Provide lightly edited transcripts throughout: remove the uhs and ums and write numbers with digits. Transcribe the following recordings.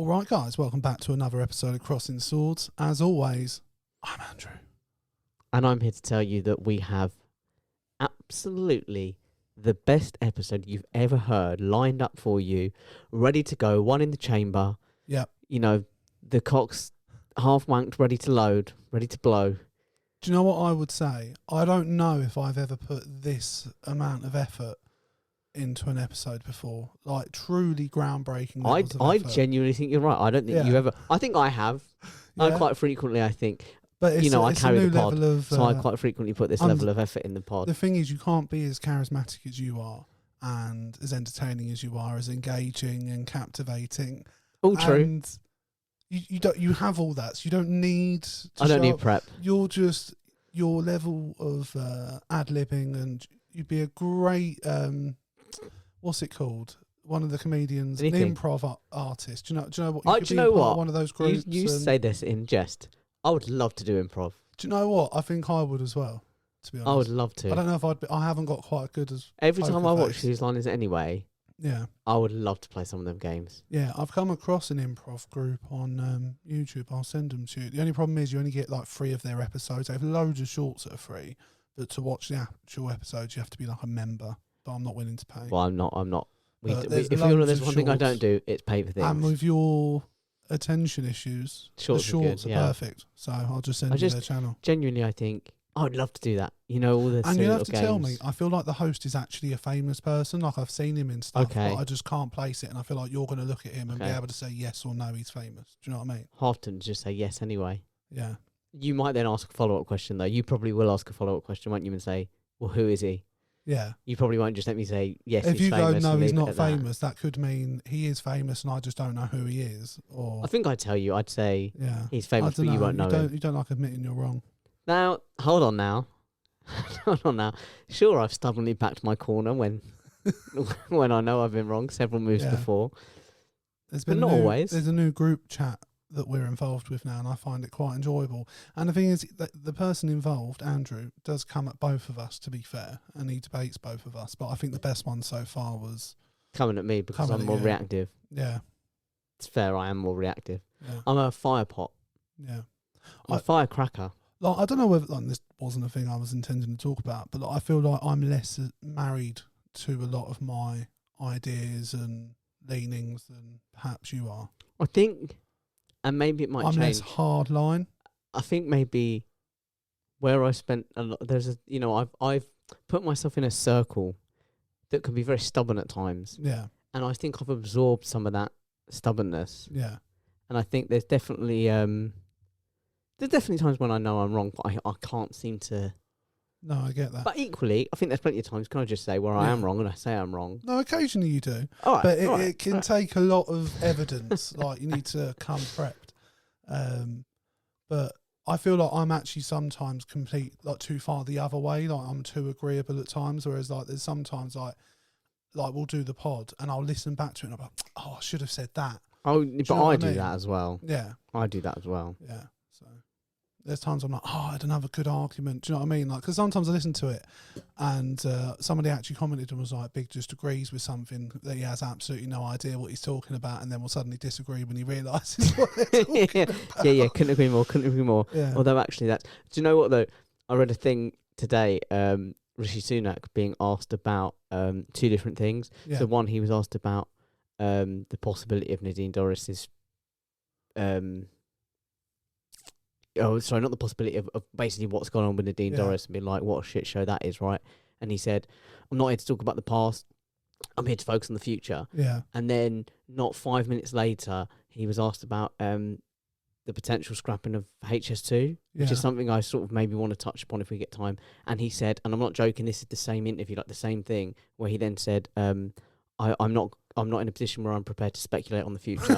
All right, guys, welcome back to another episode of Crossing Swords. As always, I'm Andrew. And I'm here to tell you that we have absolutely the best episode you've ever heard lined up for you, ready to go, one in the chamber. Yep. You know, the cock's half wanked, ready to load, ready to blow. Do you know what I would say? I don't know if I've ever put this amount of effort into an episode before. Like, truly groundbreaking levels of I effort. genuinely think you're right. I don't think you ever... I think I have. Yeah. Quite frequently, I think. But it's I carry the pod, so I quite frequently put this level of effort in the pod. The thing is, you can't be as charismatic as you are and as entertaining as you are, as engaging and captivating. All true. And you have all that, so you don't need to I don't need prep. You're just your level of ad-libbing, and you'd be a great what's it called? One of the comedians, an improv artist. Do you know what? Do you know what? One of those groups. You say this in jest. I would love to do improv. Do you know what? I think I would as well. To be honest, I would love to. I don't know if I haven't got quite good as every time I watch Whose Line Is It Anyway. Yeah, I would love to play some of them games. Yeah, I've come across an improv group on YouTube. I'll send them to you. The only problem is you only get like 3 of their episodes. They have loads of shorts that are free, but to watch the actual episodes, you have to be like a member. But I'm not willing to pay. Well, I'm not. If there's one thing I don't do, it's pay for things. And with your attention issues, shorts the shorts are perfect. So I'll just send you their channel. Genuinely, I think I would love to do that. You know, all the and you have to games. Tell me. I feel like the host is actually a famous person. Like, I've seen him in stuff, but I just can't place it. And I feel like you're going to look at him and be able to say yes or no, he's famous. Do you know what I mean? Often just say yes anyway. Yeah. You might then ask a follow-up question, though. You probably will ask a follow-up question, won't you, and say, well, who is he? Yeah. You probably won't just let me say, yes, if he's you famous. Go, no, he's not famous, that could mean he is famous and I just don't know who he is. Or I think I'd tell you. I'd say he's famous, but you won't know him. You don't like admitting you're wrong. Now, hold on now. Hold on now. Sure, I've stubbornly backed my corner when when I know I've been wrong several moves before. But not always. There's a new group chat that we're involved with now, and I find it quite enjoyable. And the thing is, that the person involved, Andrew, does come at both of us, to be fair, and he debates both of us. But I think the best one so far was coming at me because I'm more reactive. Yeah. It's fair, I am more reactive. Yeah. I'm a fire pot. Yeah. I'm a firecracker. Like, I don't know whether this wasn't a thing I was intending to talk about, but I feel like I'm less married to a lot of my ideas and leanings than perhaps you are. I think, and maybe it might change. I'm less hard line. I think maybe where I spent a lot, I've put myself in a circle that can be very stubborn at times. Yeah. And I think I've absorbed some of that stubbornness. Yeah. And I think there's definitely times when I know I'm wrong, but I can't seem to. No, I get that. But equally, I think there's plenty of times, can I just say, where I am wrong and I say I'm wrong? No, occasionally you do. All right, but it can take a lot of evidence. Like, you need to come prepped. But I feel like I'm actually sometimes too far the other way. Like, I'm too agreeable at times. Whereas, like, there's sometimes like we'll do the pod and I'll listen back to it and I'm like, oh, I should have said that. Oh, but I do that as well. Yeah. I do that as well. Yeah. So there's times I'm like, oh, I had another good argument. Do you know what I mean? Like, because sometimes I listen to it and somebody actually commented and was like, Big just agrees with something that he has absolutely no idea what he's talking about, and then will suddenly disagree when he realises what they're talking about. Yeah, couldn't agree more. Yeah. Although actually do you know what though? I read a thing today, Rishi Sunak being asked about 2 different things. Yeah. So one, he was asked about the possibility of Nadine Dorris's not the possibility of basically what's gone on with Nadine Dorris and being like, what a shit show that is, right? And he said, I'm not here to talk about the past, I'm here to focus on the future. Yeah. And then not 5 minutes later, he was asked about the potential scrapping of HS2, which is something I sort of maybe want to touch upon if we get time. And he said, and I'm not joking, this is the same interview, like the same thing, where he then said, I'm not in a position where I'm prepared to speculate on the future.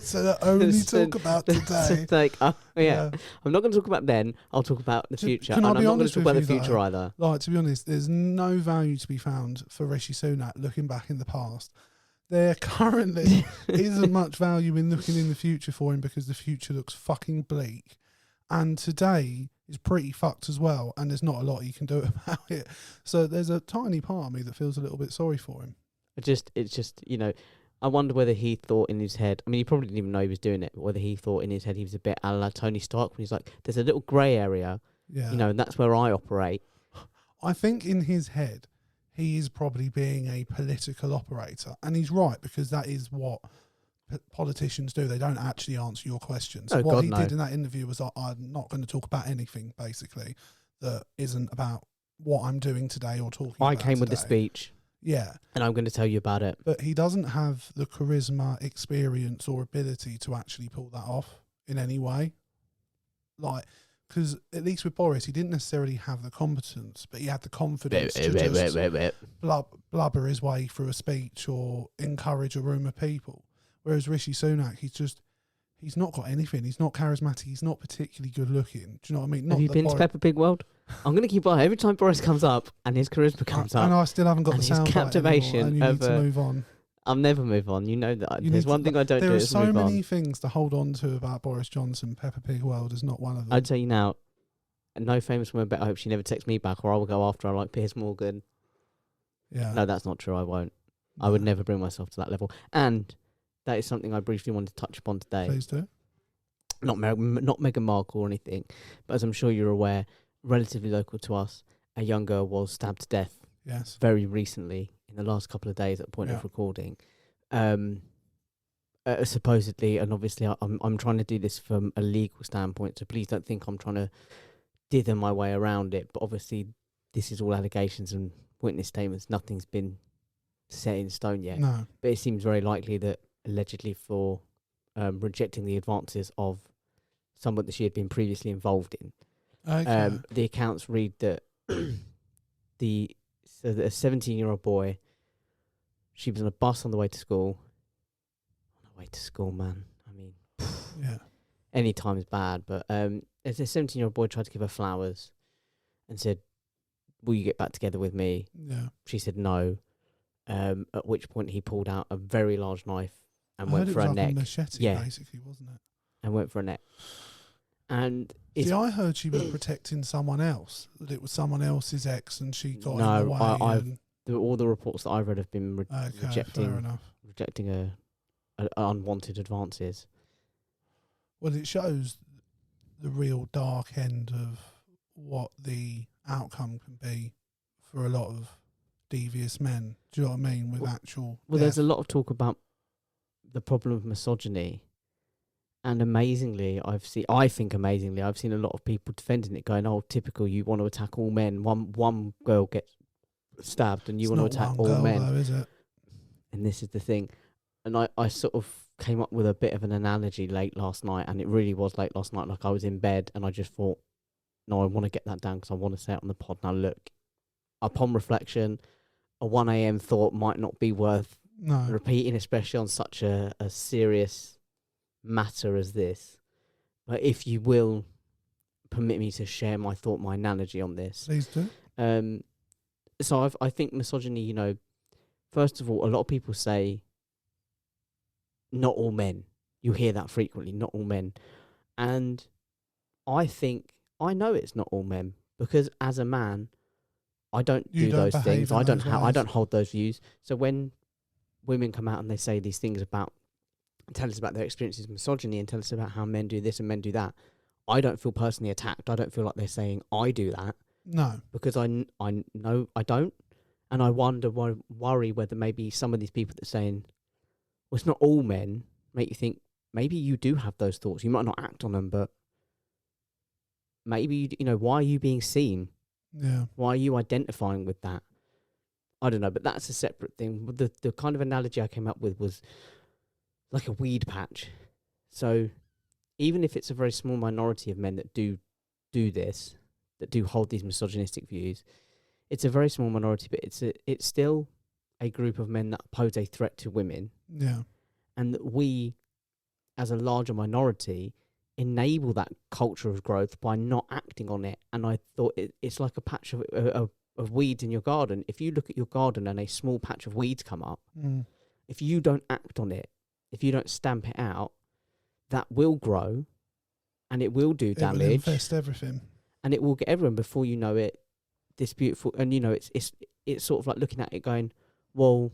So that only talk about today. I'm not going to talk about then. I'll talk about the future. And I'm not going to talk about the future either. Like, to be honest, there's no value to be found for Rishi Sunak looking back in the past. There currently isn't much value in looking in the future for him because the future looks fucking bleak. And today is pretty fucked as well. And there's not a lot he can do about it. So there's a tiny part of me that feels a little bit sorry for him. It's just, I wonder whether he thought in his head. I mean, he probably didn't even know he was doing it. But whether he thought in his head he was a bit a la Tony Stark when he's like, "There's a little grey area, Yeah. and that's where I operate." I think in his head, he is probably being a political operator, and he's right, because that is what politicians do. They don't actually answer your questions. Oh, What God, he no. did in that interview was, I'm not going to talk about anything, basically, that isn't about what I'm doing today or talking about I came with the today. speech, Yeah. and I'm going to tell you about it. But he doesn't have the charisma, experience, or ability to actually pull that off in any way. Like, because at least with Boris, he didn't necessarily have the competence, but he had the confidence to just blubber his way through a speech or encourage a room of people. Whereas Rishi Sunak, he's not got anything. He's not charismatic. He's not particularly good looking. Do you know what I mean? Have you been to Peppa Pig World? I'm going to keep on. Every time Boris comes up and his charisma comes up, and I still haven't got and the his sound captivation and you need of, to move on. I'll never move on. You know that. You There's need one thing I don't do There are is so move many on. things to hold on to about Boris Johnson. Peppa Pig World is not one of them. I'd tell you now, no famous woman, but I hope she never texts me back, or I will go after her like Piers Morgan. Yeah. No, that's not true. I won't. I would never bring myself to that level. And that is something I briefly wanted to touch upon today. Please do. Not Meghan Markle or anything, but as I'm sure you're aware, relatively local to us, a young girl was stabbed to death. Yes. Very recently, in the last couple of days at the point of recording. Supposedly, and obviously I'm trying to do this from a legal standpoint, so please don't think I'm trying to dither my way around it. But obviously, this is all allegations and witness statements. Nothing's been set in stone yet. No. But it seems very likely that allegedly for rejecting the advances of someone that she had been previously involved in. Okay. The accounts read that a 17-year-old boy, she was on a bus on the way to school. On the way to school, man. I mean, yeah. Any time is bad, but as a 17-year-old boy tried to give her flowers and said, "Will you get back together with me?" Yeah. She said no. At which point he pulled out a very large knife and I went heard for it her was like neck. a machete, basically, wasn't it? And went for her neck. And see, I heard she was protecting someone else. That it was someone else's ex, and she got in the way. All the reports that I've read have been fair enough. rejecting unwanted advances. Well, it shows the real dark end of what the outcome can be for a lot of devious men. Do you know what I mean? With actual. Well, there's a lot of talk about the problem of misogyny. And amazingly, I've seen a lot of people defending it, going, "Oh, typical! You want to attack all men. One girl gets stabbed, and you want to attack all men." Though, is it? And this is the thing. And I sort of came up with a bit of an analogy late last night, and it really was late last night. Like I was in bed, and I just thought, "No, I want to get that down because I want to say it on the pod." Now, look, upon reflection, a 1 a.m. thought might not be worth repeating, especially on such a serious matter as this. But if you will permit me to share my thought, my analogy on this. Please do. So I think misogyny, first of all, a lot of people say not all men. You hear that frequently, not all men. And I know it's not all men, because as a man, I don't do those things. I don't hold those views. So when women come out and they say these things tell us about their experiences of misogyny and tell us about how men do this and men do that, I don't feel personally attacked. I don't feel like they're saying I do that. No. Because I know I don't. And I worry whether maybe some of these people that are saying, well, it's not all men, make you think maybe you do have those thoughts. You might not act on them, but maybe, why are you being seen? Yeah. Why are you identifying with that? I don't know, but that's a separate thing. The kind of analogy I came up with was like a weed patch. So even if it's a very small minority of men that do this, that do hold these misogynistic views, it's a very small minority, but it's still a group of men that pose a threat to women. Yeah. And that we, as a larger minority, enable that culture of growth by not acting on it. And I thought it's like a patch of weeds in your garden. If you look at your garden and a small patch of weeds come up, if you don't act on it, if you don't stamp it out, that will grow and it will do damage. It will infest everything. And it will get everyone before you know it. This beautiful, and it's sort of like looking at it going, well,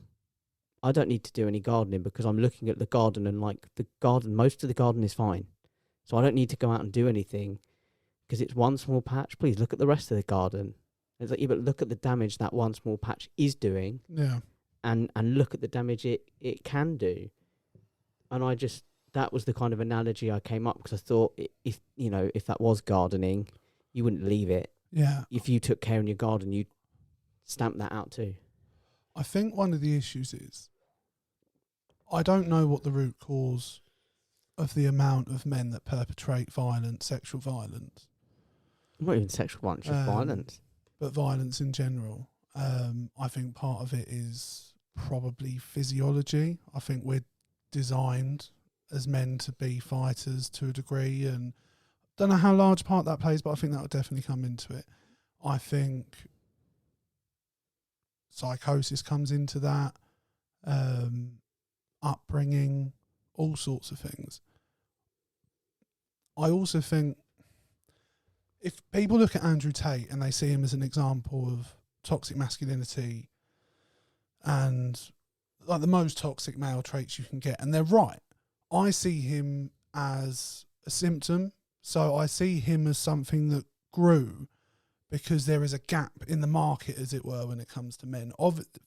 I don't need to do any gardening because I'm looking at the garden and like the garden, most of the garden is fine. So I don't need to go out and do anything because it's one small patch. Please look at the rest of the garden. It's like, yeah, but look at the damage that one small patch is doing. Yeah. And look at the damage it can do. And that was the kind of analogy I came up because I thought if that was gardening, you wouldn't leave it. Yeah. If you took care in your garden, you'd stamp that out too. I think one of the issues is I don't know what the root cause of the amount of men that perpetrate violence, sexual violence. Not even sexual violence, just violence. But violence in general. I think part of it is probably physiology. I think we're designed as men to be fighters to a degree, and don't know how large part that plays, but I think that would definitely come into it. I think psychosis comes into that, upbringing, all sorts of things. I also think if people look at Andrew Tate and they see him as an example of toxic masculinity and like the most toxic male traits you can get, and they're right, I see him as a symptom. So I see him as something that grew because there is a gap in the market, as it were, when it comes to men.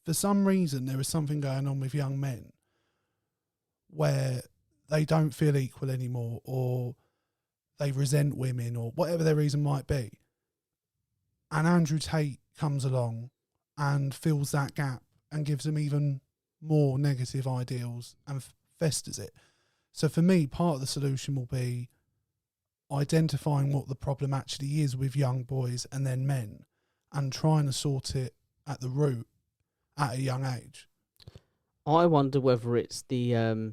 For some reason, there is something going on with young men where they don't feel equal anymore, or they resent women, or whatever their reason might be. And Andrew Tate comes along and fills that gap and gives them even more negative ideals and festers it. So for me, part of the solution will be identifying what the problem actually is with young boys and then men, and trying to sort it at the root at a young age. I wonder whether it's the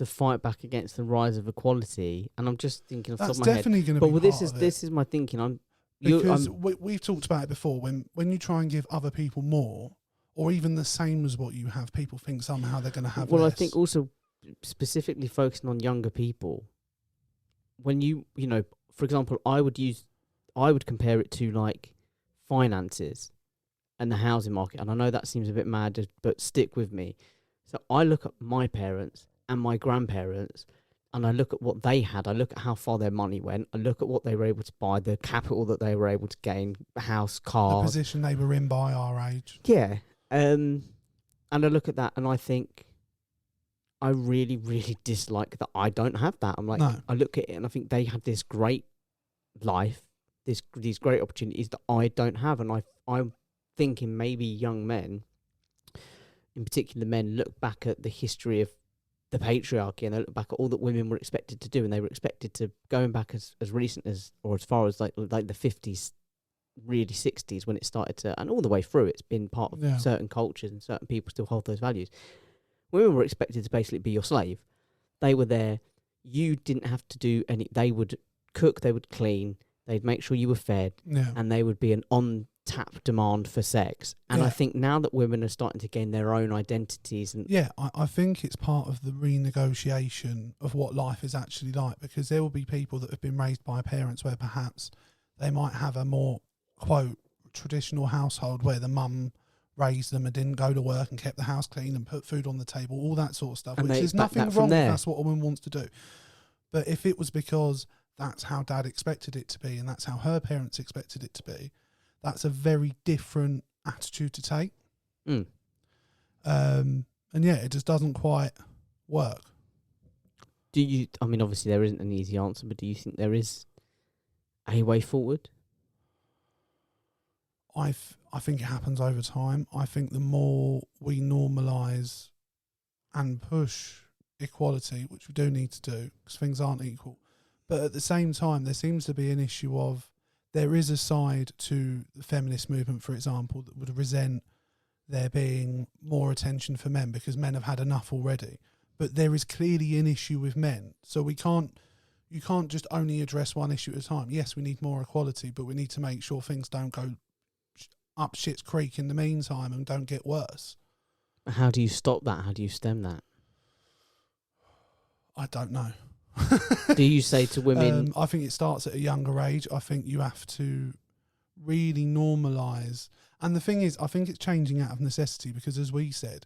fight back against the rise of equality, and I'm just thinking off the top of my head. That's definitely going to be part of it. This is my thinking. We've talked about it before. When you try and give other people more, or even the same as what you have, people think somehow they're going to have less. I think also specifically focusing on younger people. When for example, I would compare it to like finances and the housing market. And I know that seems a bit mad, but stick with me. So I look at my parents and my grandparents, and I look at what they had. I look at how far their money went. I look at what they were able to buy, the capital that they were able to gain, house, car. The position they were in by our age. Yeah. And I look at that and I think, I really, really dislike that I don't have that. I'm like, No. I look at it and I think they had this great life, these great opportunities that I don't have. And I'm thinking maybe young men, in particular men, look back at the history of the patriarchy and they look back at all that women were expected to do, and they were expected to, going back as recent as, or as far as like the 50s, really 60s when it started to, and all the way through, it's been part of certain cultures and certain people still hold those values. Women were expected to basically be your slave. They were there. You didn't have to do any. They would cook, they would clean, they'd make sure you were fed, and they would be an on-tap demand for sex. And I think now that women are starting to gain their own identities. And I think it's part of the renegotiation of what life is actually like, because there will be people that have been raised by parents where perhaps they might have a more, quote, traditional household where the mum raised them and didn't go to work and kept the house clean and put food on the table, all that sort of stuff, and which is nothing wrong with. That's what a woman wants to do. But if it was because that's how dad expected it to be and that's how her parents expected it to be, that's a very different attitude to take. And it just doesn't quite work. Obviously there isn't an easy answer, but do you think there is a way forward? I think it happens over time. I think the more we normalise and push equality, which we do need to do because things aren't equal, but at the same time there seems to be an issue of, there is a side to the feminist movement, for example, that would resent there being more attention for men because men have had enough already. But there is clearly an issue with men. So you can't just only address one issue at a time. Yes, we need more equality, but we need to make sure things don't go up shit's creek in the meantime and don't get worse. How do you stop that? How do you stem that? I don't know. Do you say to women... I think it starts at a younger age. I think you have to really normalise. And the thing is, I think it's changing out of necessity because, as we said,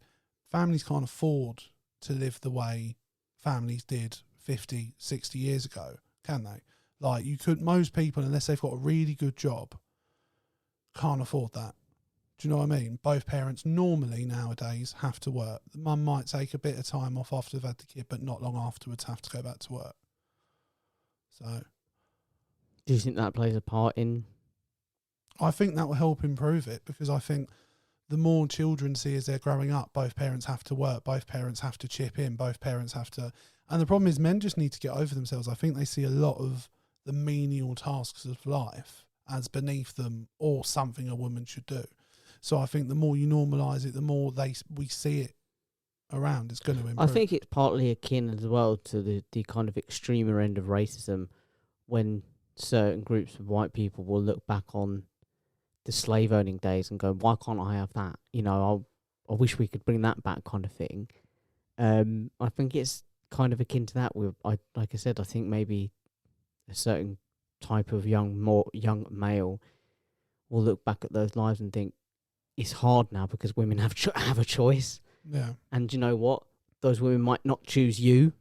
families can't afford to live the way families did 50, 60 years ago, can they? Like, most people, unless they've got a really good job, can't afford that. Do you know what I mean? Both parents normally nowadays have to work. The mum might take a bit of time off after they've had the kid, but not long afterwards have to go back to work. So, do you think that plays a part in? I think that will help improve it, because I think the more children see as they're growing up, both parents have to work, both parents have to chip in, both parents have to... And the problem is men just need to get over themselves. I think they see a lot of the menial tasks of life as beneath them or something a woman should do. So I think the more you normalise it, the more we see it around. It's going to improve. I think it's partly akin as well to the kind of extremer end of racism, when certain groups of white people will look back on the slave owning days and go, why can't I have that? You know, I wish we could bring that back, kind of thing. I think it's kind of akin to that. Like I said, I think maybe a certain type of young male will look back at those lives and think, it's hard now because women have a choice. Yeah. And you know what? Those women might not choose you.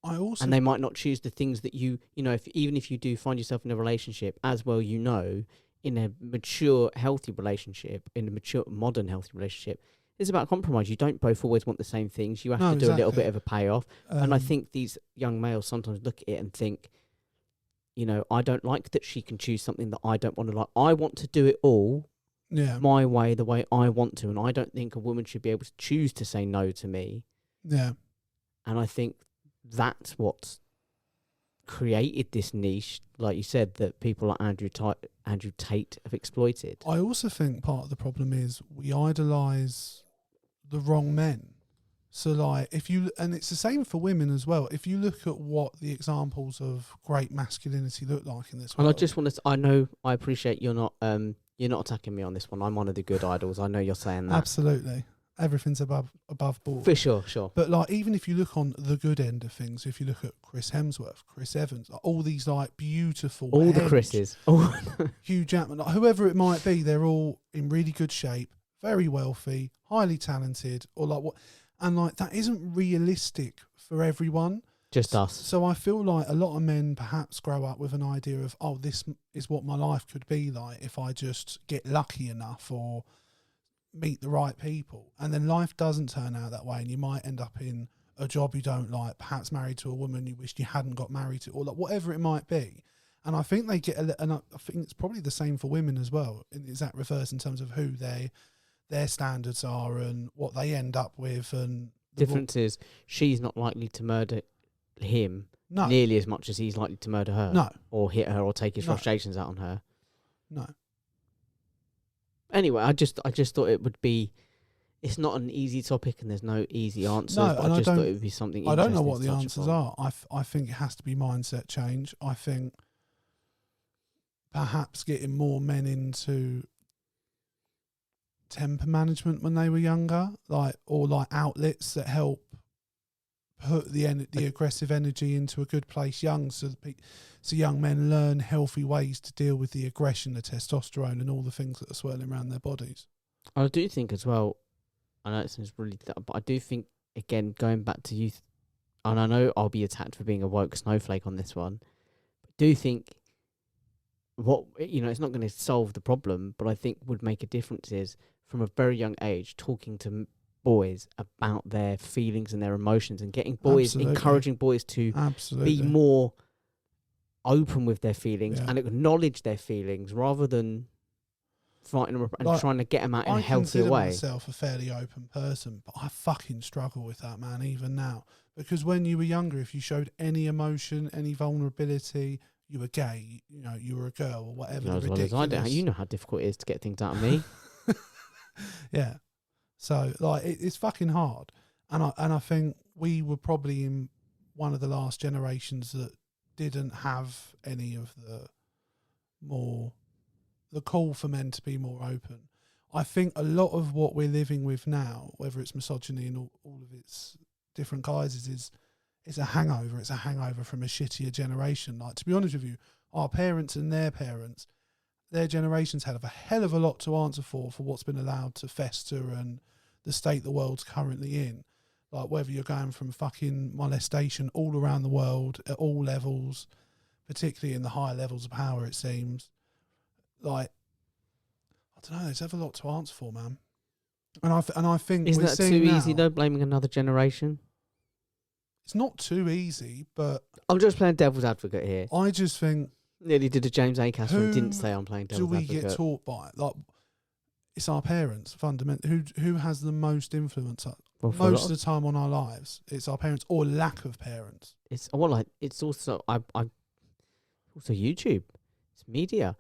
And they might not choose the things that you know, even if you do find yourself in a relationship, as well, you know, in a mature, healthy relationship, in a mature, modern, healthy relationship, it's about compromise. You don't both always want the same things. You have to do a little bit of a payoff. And I think these young males sometimes look at it and think, you know, I don't like that she can choose something that I don't want to like. I want to do it all my way, the way I want to. And I don't think a woman should be able to choose to say no to me. Yeah. And I think that's what's created this niche, like you said, that people like Andrew Tate have exploited. I also think part of the problem is we idolise the wrong men. So, like, and it's the same for women as well. If you look at what the examples of great masculinity look like in this world. And I just want to, I appreciate you're not attacking me on this one. I'm one of the good idols. I know you're saying that. Absolutely. Everything's above board. For sure. But, like, even if you look on the good end of things, if you look at Chris Hemsworth, Chris Evans, like, all these, like, beautiful... All the Chris's. Hugh Jackman, like, whoever it might be, they're all in really good shape, very wealthy, highly talented, or, like, what... And, like, that isn't realistic for everyone. Just us. So I feel like a lot of men perhaps grow up with an idea of, oh, this is what my life could be like if I just get lucky enough or meet the right people. And then life doesn't turn out that way, and you might end up in a job you don't like, perhaps married to a woman you wished you hadn't got married to, or like whatever it might be. And I think they get and I think it's probably the same for women as well, in the exact reverse, in terms of who their standards are and what they end up with. And the difference is she's not likely to murder him nearly as much as he's likely to murder her. No. Or hit her or take his frustrations out on her. No. Anyway, I just thought it would be... It's not an easy topic and there's no easy answers, but I just thought it would be something interesting. I don't know what the answers are. I think it has to be mindset change. I think perhaps getting more men into temper management when they were younger, or outlets that help put the aggressive energy into a good place young, so young men learn healthy ways to deal with the aggression, the testosterone, and all the things that are swirling around their bodies. I do think as well, I know it sounds really, but I do think, again, going back to youth, and I know I'll be attacked for being a woke snowflake on this one, but I do think it's not going to solve the problem, but I think would make a difference is from a very young age talking to boys about their feelings and their emotions, and getting boys, encouraging boys to be more open with their feelings and acknowledge their feelings rather than fighting them and trying to get them out in a healthier way. I consider myself a fairly open person, but I fucking struggle with that, man, even now. Because when you were younger, if you showed any emotion, any vulnerability, you were gay, you were a girl or whatever. As well as I do. You know how difficult it is to get things out of me. Yeah. So, it's fucking hard. And I think we were probably in one of the last generations that didn't have any of the call for men to be more open. I think a lot of what we're living with now, whether it's misogyny and all of its different guises, is a hangover. It's a hangover from a shittier generation. Like, to be honest with you, our parents and their parents, their generations had a hell of a lot to answer for what's been allowed to fester and the state the world's currently in. Like whether you're going from fucking molestation all around the world at all levels, particularly in the higher levels of power, it seems. Like, I don't know, there's ever a lot to answer for, man. And I think isn't we're that too seeing easy now, though? Blaming another generation. it's not too easy, but I'm just playing devil's advocate here. I just think, Nearly did a James Acaster and didn't say I'm playing do devil's we advocate. get taught by? Like, it's our parents, fundamentally. Who has the most influence? Well, for a Most lot of the time on our lives, it's our parents or lack of parents. it's also I also YouTube. It's media.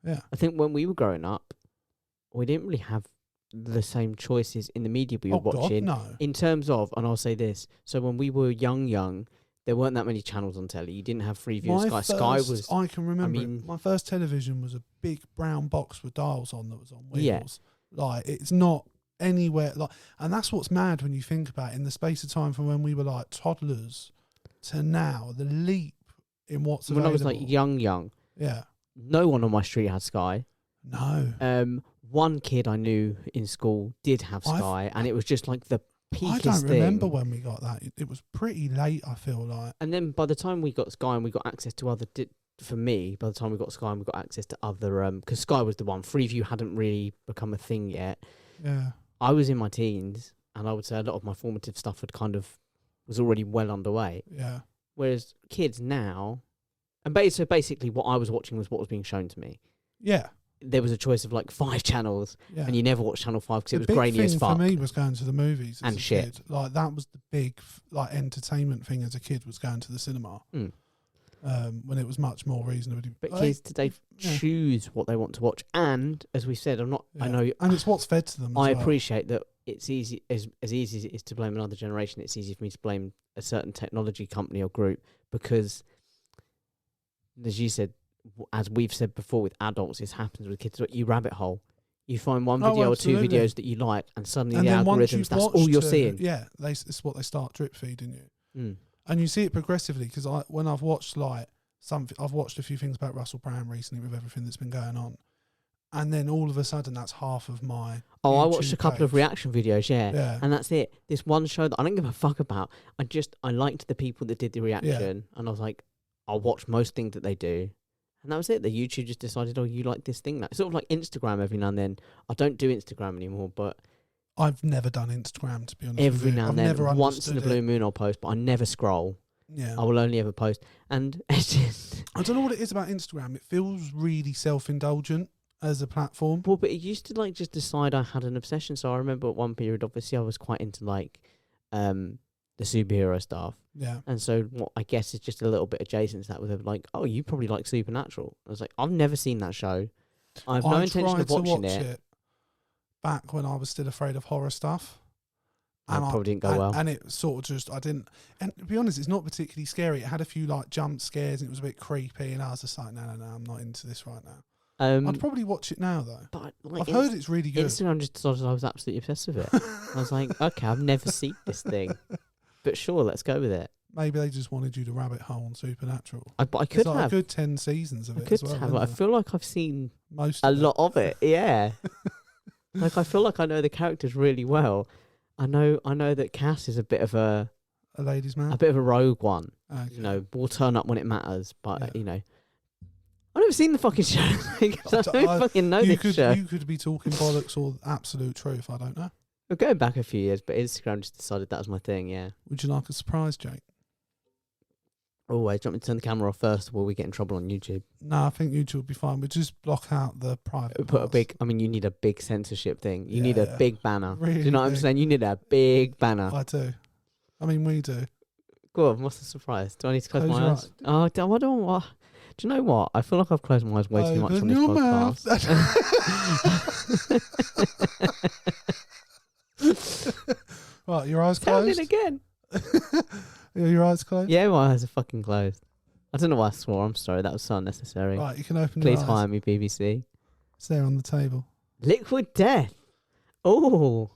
Yeah. I think when we were growing up, we didn't really have the same choices in the media we were watching. God, no. In terms of, and I'll say this, so when we were young, there weren't that many channels on telly. You didn't have Freeview. Sky was. I can remember. I mean, my first television was a big brown box with dials on that was on wheels. Yeah. Like, it's not anywhere like, and that's what's mad when you think about it. In the space of time from when we were like toddlers to now, the leap in what's when available. I was like young, yeah, no one on my street had Sky. no. One kid I knew in school did have Sky, and it was just like the peakest I don't thing. remember when we got that. It was pretty late, I feel like. And then by the time we got Sky and we got access to other, for me, by the time we got Sky and we got access to other, because Sky was the one. Freeview hadn't really become a thing yet. Yeah. I was in my teens, and I would say a lot of my formative stuff was already well underway. Yeah. Whereas kids now, so basically what I was watching was what was being shown to me. Yeah. There was a choice of like 5 channels, Yeah. and you never watched Channel 5 because it was big grainy as thing fuck. for me was going to the movies as And a shit. kid. Like, that was the big like entertainment thing as a kid, was going to the cinema. When it was much more reasonably. But kids today choose what they want to watch, and as we said, I know, and it's what's fed to them. I as well. appreciate that it's easy as easy as it is to blame another generation. It's easy for me to blame a certain technology company or group because, as you said, as we've said before with adults, this happens with kids. You rabbit hole. You find one video or 2 videos that you like, and suddenly the algorithms, that's all you're seeing. Yeah, it's what they start drip feeding you. Mm. And you see it progressively, because when I've watched I've watched a few things about Russell Brand recently with everything that's been going on, and then all of a sudden that's half of my. Oh, YouTube I watched a couple of reaction videos, Yeah. and that's it. This one show that I don't give a fuck about. I liked the people that did the reaction, and I was like, I'll watch most things that they do, and that was it. The YouTube just decided, oh, you like this thing. It's sort of like Instagram every now and then. I don't do Instagram anymore, but I've never done Instagram, to be honest. every now and then, never once in a understood blue moon, I'll post, but I never scroll. Yeah. I will only ever post, and it's just. I don't know what it is about Instagram. It feels really self-indulgent as a platform. Well, but it used to like just decide I had an obsession. So I remember at one period, obviously, I was quite into like the superhero stuff. Yeah. And so what I guess is just a little bit adjacent to that, with like, oh, you probably like Supernatural. I was like, I've never seen that show. I have no intention of watching it. Back when I was still afraid of horror stuff. And it probably didn't go well. And it sort of just, I didn't, and to be honest, it's not particularly scary. It had a few like jump scares and it was a bit creepy, and I was just like, no, I'm not into this right now. I'd probably watch it now though. But like, I've heard it's really good. Instagram just decided I was absolutely obsessed with it. I was like, okay, I've never seen this thing, but sure, let's go with it. Maybe they just wanted you to rabbit hole on Supernatural. But I could like have a good 10 seasons of it. I could as well, have. I feel like I've seen most a lot of it. Yeah, like I feel like I know the characters really well. I know that Cass is a bit of a ladies' man, a bit of a rogue one. Okay. You know, will turn up when it matters, but you know, I've never seen the fucking show. I don't fucking know this show. You could be talking bollocks or absolute truth. I don't know. We're going back a few years, but Instagram just decided that was my thing. Yeah. Would you like a surprise, Jake? Always. Do you want me to turn the camera off first, or will we get in trouble on YouTube? No, I think YouTube will be fine. We just block out the private. Put a big. I mean, you need a big censorship thing. You need a big banner. Really do you know what I'm saying? You need a big banner. I do. I mean, we do. Go on. What's the surprise? Do I need to close my eyes? eyes. Oh, I don't want. Do you know what? I feel like I've closed my eyes way too much on this podcast. Right, your eyes Tell closed? it again. Your eyes closed? Yeah, my eyes are fucking closed. I don't know why I swore. I'm sorry. That was so unnecessary. Right, you can open Please your eyes. hire me, BBC. It's there on the table. Liquid Death. Oh.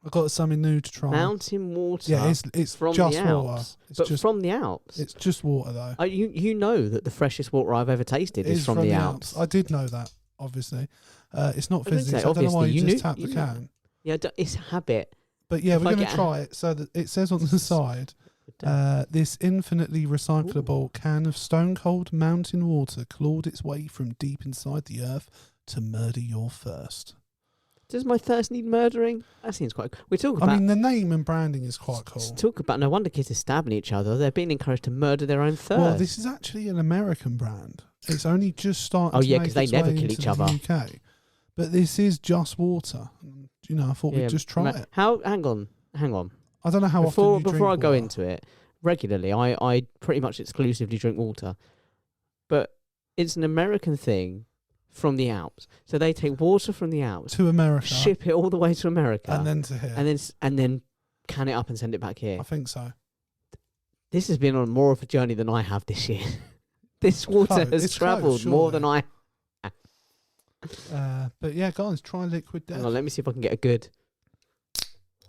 I've got something new to try. Mountain water. Yeah, it's from just the water. Alps. It's But just, from the Alps. it's just water, though. You know that the freshest water I've ever tasted It is from the Alps. I did know that, obviously. It's not I didn't physics. say I don't know why obviously, you you just knew- tapped the you can. Yeah, it's a habit. But yeah, If we're I going to get try it. So that it says on the side, this infinitely recyclable can of stone cold mountain water clawed its way from deep inside the earth to murder your thirst. Does my thirst need murdering? That seems quite. We're talking about. I mean, the name and branding is quite cool. Talk about. No wonder kids are stabbing each other. They're being encouraged to murder their own thirst. Well, this is actually an American brand. It's only just starting. Oh to yeah, because they never kill each other. UK. But this is just water. You know, I thought we'd just try it. Hang on. I don't know how often you drink before I go water. into it, regularly, I pretty much exclusively drink water. But it's an American thing from the Alps. So they take water from the Alps to America, ship it all the way to America, and then to here, and then can it up and send it back here. I think so. This has been on more of a journey than I have this year. This water has travelled more than I. But yeah, guys, try Liquid Death. Hang on, let me see if I can get a good.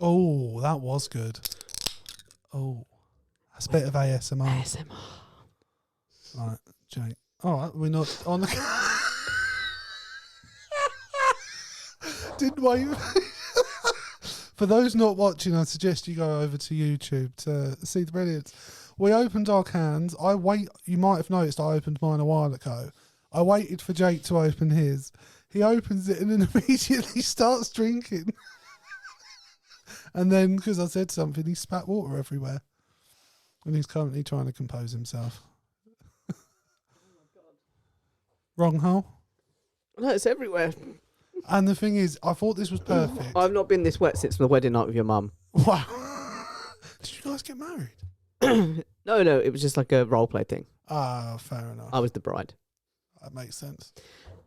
Oh, that was good. Oh, that's a bit of ASMR. ASMR. Right, Jake. All right, we're not on the. Didn't wait. For those not watching, I suggest you go over to YouTube to see the brilliance. We opened our cans. You might have noticed I opened mine a while ago. I waited for Jake to open his. He opens it and then immediately starts drinking. And then, because I said something, he spat water everywhere. And he's currently trying to compose himself. Oh my God. Wrong hole? No, it's everywhere. And the thing is, I thought this was perfect. I've not been this wet since the wedding night with your mum. Wow. Did you guys get married? No, it was just like a role play thing. Ah, fair enough. I was the bride. That makes sense.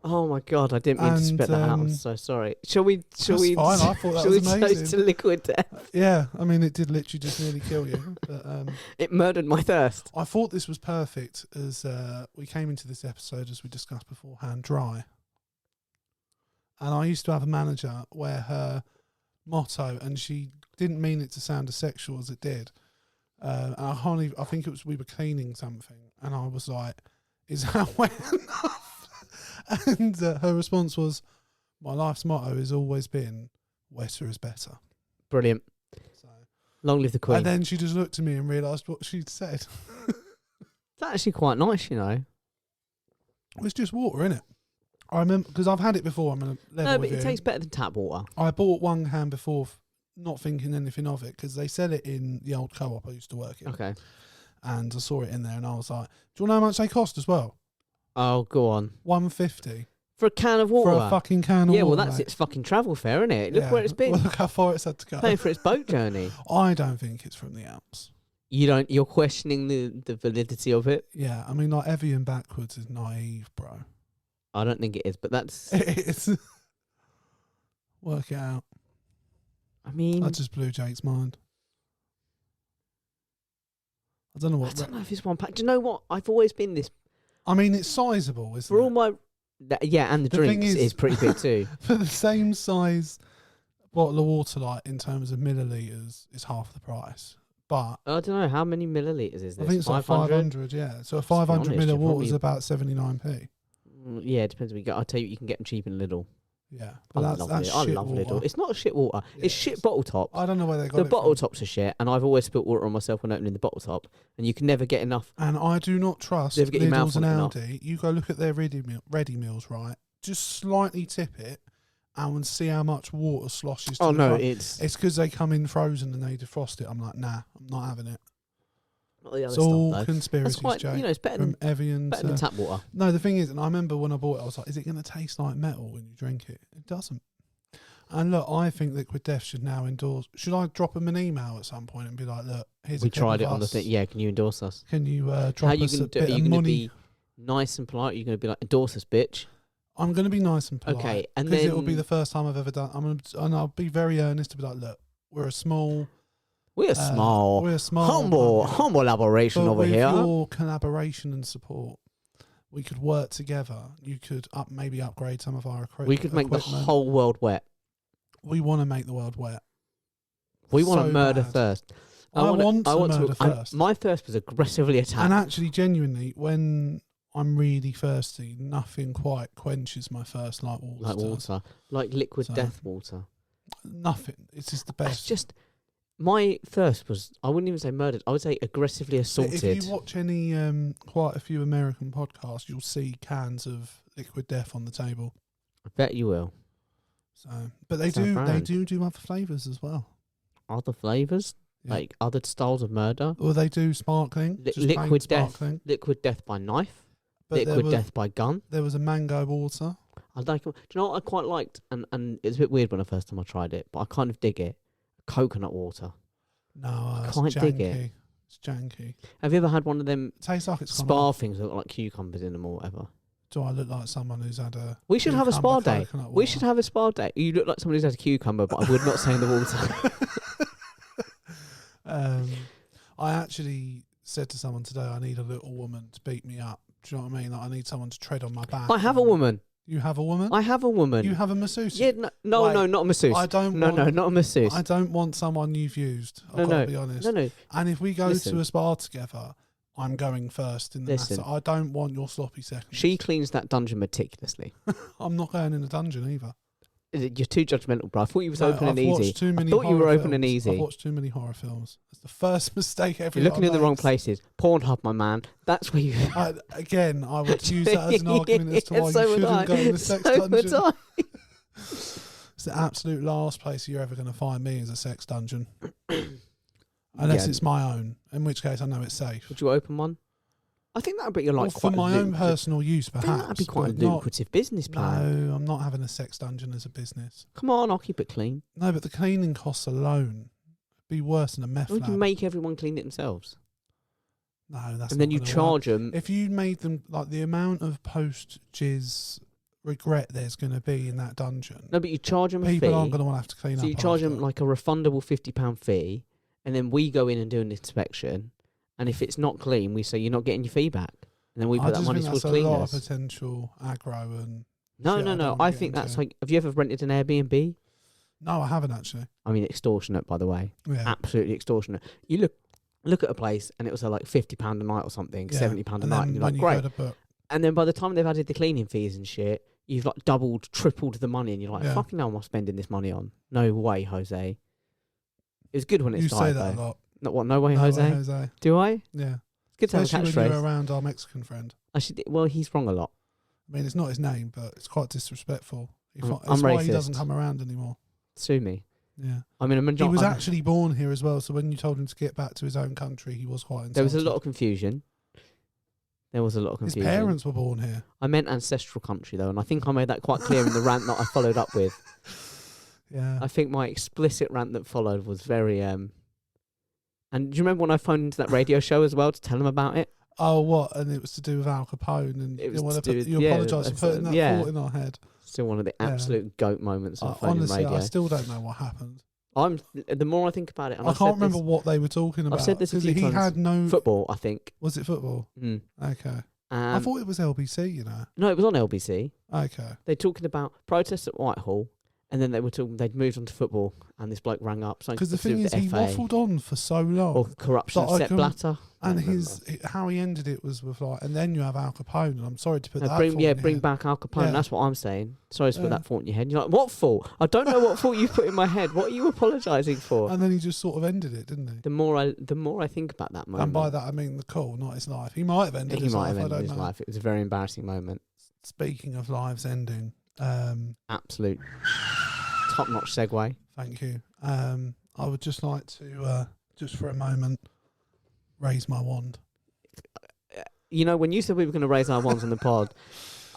Oh my God, I didn't mean to spit that out. I'm so sorry. Shall we? Fine. I thought that was amazing. Toast to Liquid Death? Yeah, I mean, it did literally just nearly kill you. But it murdered my thirst. I thought this was perfect as we came into this episode, as we discussed beforehand, dry. And I used to have a manager where her motto, and she didn't mean it to sound as sexual as it did. And I think it was, we were cleaning something, and I was like, "Is that wet enough?" And her response was, "My life's motto has always been, wetter is better." Brilliant. So, long live the Queen. And then she just looked at me and realised what she'd said. It's actually quite nice, you know. It's just water, innit? I remember, because I've had it before. I'm going to level No, but with it you. tastes better than tap water. I bought one can before, not thinking anything of it, because they sell it in the old co-op I used to work in. Okay. And I saw it in there, and I was like, "Do you want to know how much they cost as well?" Oh, go on. $1.50 for a can of water. For a fucking can of water. Yeah, well, that's its fucking travel fare, isn't it? Look where it's been. Well, look how far it's had to go. Paying for its boat journey. I don't think it's from the Alps. You're questioning the validity of it? Yeah, I mean, like, Evian backwards is naive, bro. I don't think it is, but that's... It is. Work it out. I mean... I just blew Jake's mind. I don't know what... I don't know if it's one pack. Do you know what? I've always been this... I mean, it's sizable, isn't for it? all my... Yeah, and the drinks is pretty big too. For the same size bottle of water, like, in terms of millilitres, is half the price. But... I don't know, how many millilitres is this? I think it's like 500, yeah. So a 500 ml of water is about 79p. Yeah, it depends. I'll tell you, you can get them cheap in Lidl. Yeah, but I love Lidl. It's not shit water. Yeah, it's shit bottle top. I don't know where they got it. The bottle tops are shit, and I've always spilt water on myself when opening the bottle top, and you can never get enough. And I do not trust Lidl's and Aldi. You go look at their ready meals, right? Just slightly tip it, and see how much water sloshes. To it's because they come in frozen and they defrost it. I'm like, nah, I'm not having it. It's all conspiracies, Jake. It's better than Evian. Better than tap water. No, the thing is, and I remember when I bought it, I was like, is it going to taste like metal when you drink it? It doesn't. And look, I think Liquid Death should now endorse. Should I drop them an email at some point and be like, look, here's we tried it on the thing. Yeah, can you endorse us? Can you drop us a bit of money? Are you going to be nice and polite? Are you going to be like, endorse us, bitch? I'm going to be nice and polite. Okay, and because then it will be the first time I've ever done. And I'll be very earnest to be like, look, we're a small. We're small, humble elaboration over here. With your collaboration and support, we could work together. You could maybe upgrade some of our equipment. We could make the whole world wet. We want to make the world wet. We want to murder thirst. I want to murder thirst. My thirst was aggressively attacked. And actually, genuinely, when I'm really thirsty, nothing quite quenches my thirst like water. Like water. Like Liquid Death water. nothing. It's just the It's best. just my thirst was, I wouldn't even say murdered. I would say aggressively assaulted. If you watch any quite a few American podcasts, you'll see cans of liquid death on the table. I bet you will. So, but they do other flavours as well. Other flavours, like other styles of murder. Or they do sparkling, liquid death, sparkling. liquid death by knife, But liquid death by gun. There was a mango water. I like. Do you know what I quite liked? And it was a bit weird when the first time I tried it, but I kind of dig it. Coconut water. No, I it's can't janky. dig it. It's janky. Have you ever had one of them? It tastes like it's spa things that got like cucumbers in them or whatever. Do I look like someone who's had a? We should have a spa day. We should have a spa day. You look like someone who's had a cucumber, but I would not say in the water. I actually said to someone today, I need a little woman to beat me up. Do you know what I mean? Like, I need someone to tread on my back. I have a woman. You have a woman? I have a woman. You have a masseuse? Yeah, no, not a masseuse. I don't. No, not a masseuse. I don't want someone you've used. I've got to be honest. No. And if we go to a spa together, I'm going first in the matter. I don't want your sloppy seconds. She cleans that dungeon meticulously. I'm not going in a dungeon either. You're too judgmental, bro. I thought you was open and easy. I thought you were open and easy. I've watched too many horror films. That's the first mistake ever. You're looking in the wrong places. Pornhub, my man. That's where you... I would use that as an argument as to why you shouldn't go in the sex dungeon. It's the absolute last place you're ever going to find me is a sex dungeon. Unless it's my own, in which case I know it's safe. Would you open one? I think that would be like for my own personal use, perhaps. That would be quite a lucrative business plan. No, I'm not having a sex dungeon as a business. Come on, I'll keep it clean. No, but the cleaning costs alone would be worse than a meth lab. Would you make everyone clean it themselves? No, that's and then you charge them. If you made them, like the amount of post-jizz regret there's going to be in that dungeon. No, but you charge them a fee. People aren't going to want to have to clean up. So you charge them like a refundable £50 fee, and then we go in and do an inspection. And if it's not clean, we say you're not getting your fee back, and then we put that money towards cleaners. A lot of potential aggro and. No. I think that's like. Have you ever rented an Airbnb? No, I haven't actually. I mean, extortionate, by the way. Yeah. Absolutely extortionate. You look at a place, and it was like £50 a night or something, £70 a night, and you're like, great. And then by the time they've added the cleaning fees and shit, you've like doubled, tripled the money, and you're like, fucking hell, am I spending this money on? No way, Jose. It was good when it started. You say that a lot. Not what? No way, Jose. Do I? Yeah. It's good to have a catchphrase. When you're around our Mexican friend. Well, he's wrong a lot. I mean, it's not his name, but it's quite disrespectful. I'm that's why racist. He doesn't come around anymore. Sue me. Yeah. I mean, he was actually born here as well, so when you told him to get back to his own country, he was quite insulted. There was a lot of confusion. His parents were born here. I meant ancestral country, though, and I think I made that quite clear in the rant that I followed up with. Yeah. I think my explicit rant that followed was very... And do you remember when I phoned into that radio show as well to tell them about it? Oh, what? And it was to do with Al Capone, and you apologise for putting that thought in our head. Still one of the absolute goat moments of phoning honestly, radio. I still don't know what happened. The more I think about it, and I can't remember what they were talking about. I've said this a few times. He had no football. I think was it football? Mm. Okay. I thought it was LBC. You know. No, it was on LBC. Okay. They're talking about protests at Whitehall. And then they'd moved on to football, and this bloke rang up. Because the thing is, he waffled on for so long. Or corruption of Sepp Blatter. And how he ended it was with like, and then you have Al Capone, and I'm sorry to put that bring back Al Capone, that's what I'm saying. Sorry to put that thought in your head. You're like, what fault? I don't know what fault you put in my head. What are you apologising for? And then he just sort of ended it, didn't he? The more I think about that moment. And by that I mean the call, not his life. He might have ended his life. It was a very embarrassing moment. Speaking of lives ending. Absolute top-notch segue. Thank you. I would just like to, just for a moment, raise my wand. You know, when you said we were going to raise our wands on the pod,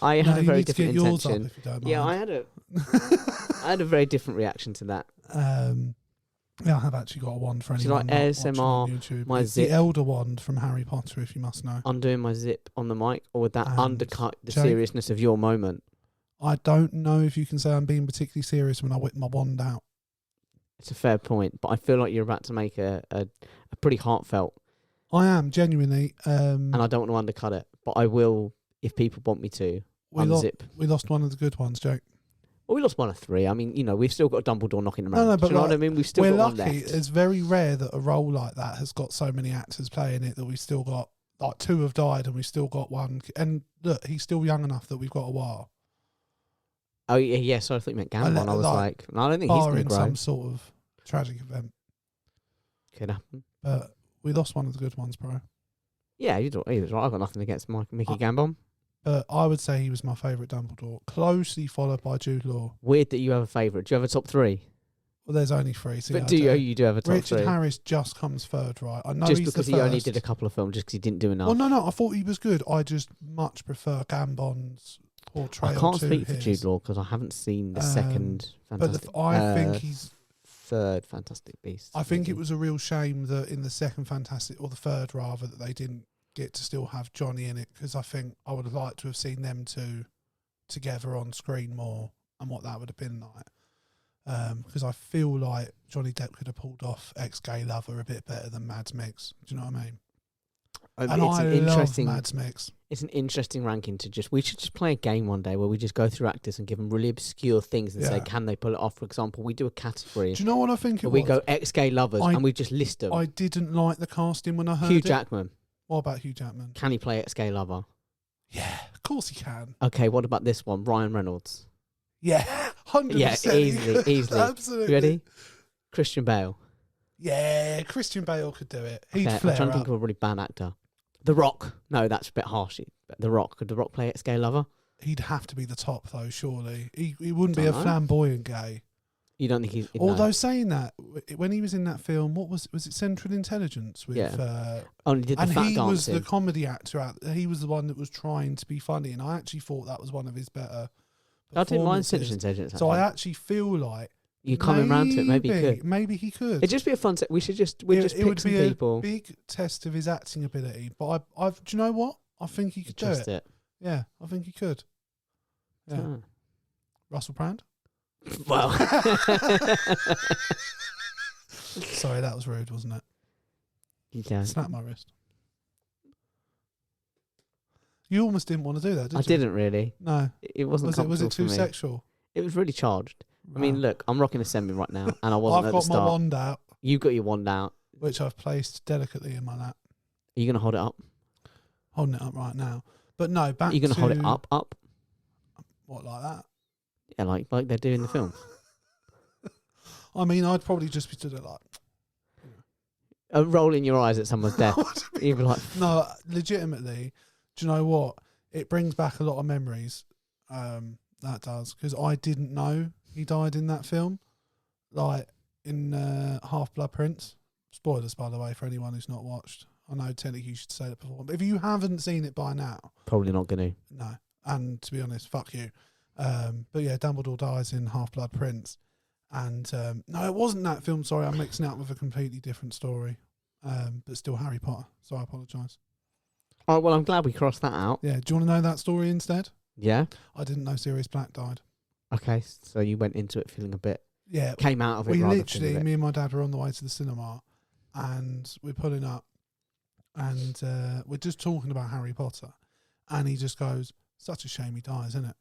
I had a very different intention. Yeah, I had a very different reaction to that. Yeah, I have actually got a wand for anyone. Like ASMR, my zip. The Elder Wand from Harry Potter, if you must know. Undoing my zip on the mic, or would that undercut the seriousness of your moment? I don't know if you can say I'm being particularly serious when I whip my wand out. It's a fair point, but I feel like you're about to make a pretty heartfelt. I am, genuinely. And I don't want to undercut it, but I will if people want me to unzip. We lost one of the good ones, Jake. Well, we lost one of three. I mean, you know, we've still got Dumbledore knocking around. No, but do you know what I mean? We've still got one left. We're lucky. It's very rare that a role like that has got so many actors playing it that we've still got, like, 2 have died and we've still got one. And look, he's still young enough that we've got a while. Oh yeah. Sorry, I thought you meant Gambon. I was like, no, I don't think he's going to barring grow. some sort of tragic event. Could happen. But we lost one of the good ones, bro. Yeah, he was right. I've got nothing against Mickey Gambon. But I would say he was my favourite Dumbledore, closely followed by Jude Law. Weird that you have a favourite. Do you have a top 3? Well, there's only 3. So but you do have a top 3? Richard Harris just comes third, right? I know just he's because the he first. only did a couple of films, just because he didn't do enough. Well, no, I thought he was good. I just much prefer Gambon's portrayal. I can't to speak for his. Jude Law because I haven't seen the second Fantastic. But I think he's third Fantastic Beasts. I think it was a real shame that in the second Fantastic, or the third rather, that they didn't get to still have Johnny in it, because I think I would have liked to have seen them two together on screen more and what that would have been like. Because I feel like Johnny Depp could have pulled off Ex-Gay Lover a bit better than Mads Mix. Do you know what I mean? And it's I an interesting love Mads Mix. It's an interesting ranking to we should just play a game one day where we just go through actors and give them really obscure things and say, can they pull it off? For example, we do a category. Do you know what I think it was? We go ex-gay lovers and we just list them. I didn't like the casting when I heard Hugh Jackman. What about Hugh Jackman? Can he play ex-gay lover? Yeah, of course he can. Okay, what about this one? Ryan Reynolds. Yeah, 100%. Yeah, easily. Absolutely. You ready? Christian Bale. Yeah, Christian Bale could do it. He'd okay, flare I'm trying to up. think of a really bad actor. The Rock. No, that's a bit harsh. The Rock. Could The Rock play ex-gay lover? He'd have to be the top, though, surely. He wouldn't be a flamboyant gay. You don't think he's... Although saying that, when he was in that film, what was it Central Intelligence? With, Only did the and fat he dancing. was the comedy actor. He was the one that was trying to be funny, and I actually thought that was one of his better I didn't mind performances. Central Intelligence. So I actually feel like you're coming round to it. Maybe he could. Maybe he could. It'd just be a fun set. We'd just pick some people. A big test of his acting ability. But do you know what? I think he could do it. Yeah, I think he could. Yeah. Oh. Russell Brand? Well. Sorry, that was rude, wasn't it? You can. Snap my wrist. You almost didn't want to do that, did you? I didn't really. No. It wasn't Was it too for me. sexual? It was really charged. Right. I mean, look, I'm rocking a semi right now, and I wasn't I've at the got start. my wand out. You've got your wand out. Which I've placed delicately in my lap. Are you going to hold it up? Holding it up right now. But no, back to... You're going to hold it up? What, like that? Yeah, like they do in the film. I mean, I'd probably just be stood there like... Rolling your eyes at someone's death. You'd be like... No, legitimately, do you know what? It brings back a lot of memories. That does. Because I didn't know he died in that film. Like, in Half-Blood Prince. Spoilers, by the way, for anyone who's not watched. I know technically you should say that before. But if you haven't seen it by now... Probably not going to. No. And to be honest, fuck you. But yeah, Dumbledore dies in Half-Blood Prince. And no, it wasn't that film. Sorry, I'm mixing it up with a completely different story. But still Harry Potter. So I apologise. All right, well, I'm glad we crossed that out. Yeah. Do you want to know that story instead? Yeah. I didn't know Sirius Black died. Okay, so you went into it feeling a bit... Yeah. Came out of it We rather literally, feeling a bit... me and my dad were on the way to the cinema and we're pulling up and we're just talking about Harry Potter. And he just goes, such a shame he dies, isn't it?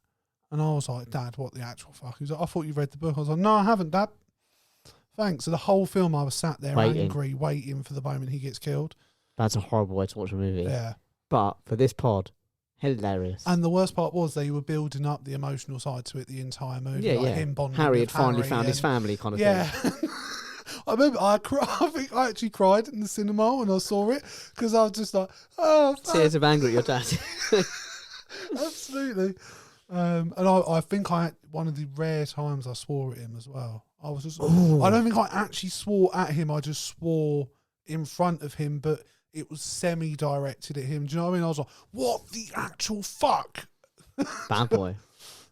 And I was like, Dad, what the actual fuck? He was like, I thought you read the book. I was like, no, I haven't, Dad. Thanks. So the whole film I was sat there angry, waiting for the moment he gets killed. That's a horrible way to watch a movie. Yeah. But for this pod, hilarious. And the worst part was they were building up the emotional side to it the entire movie. Yeah, like yeah. Him bonding Harry with had finally Harry found his family kind of yeah. thing. I remember I think I actually cried in the cinema when I saw it because I was just like, oh, tears of anger at your dad. Absolutely. And I think I had one of the rare times I swore at him as well. I was just, I don't think I actually swore at him. I just swore in front of him, but it was semi-directed at him. Do you know what I mean? I was like, what the actual fuck? Bad boy.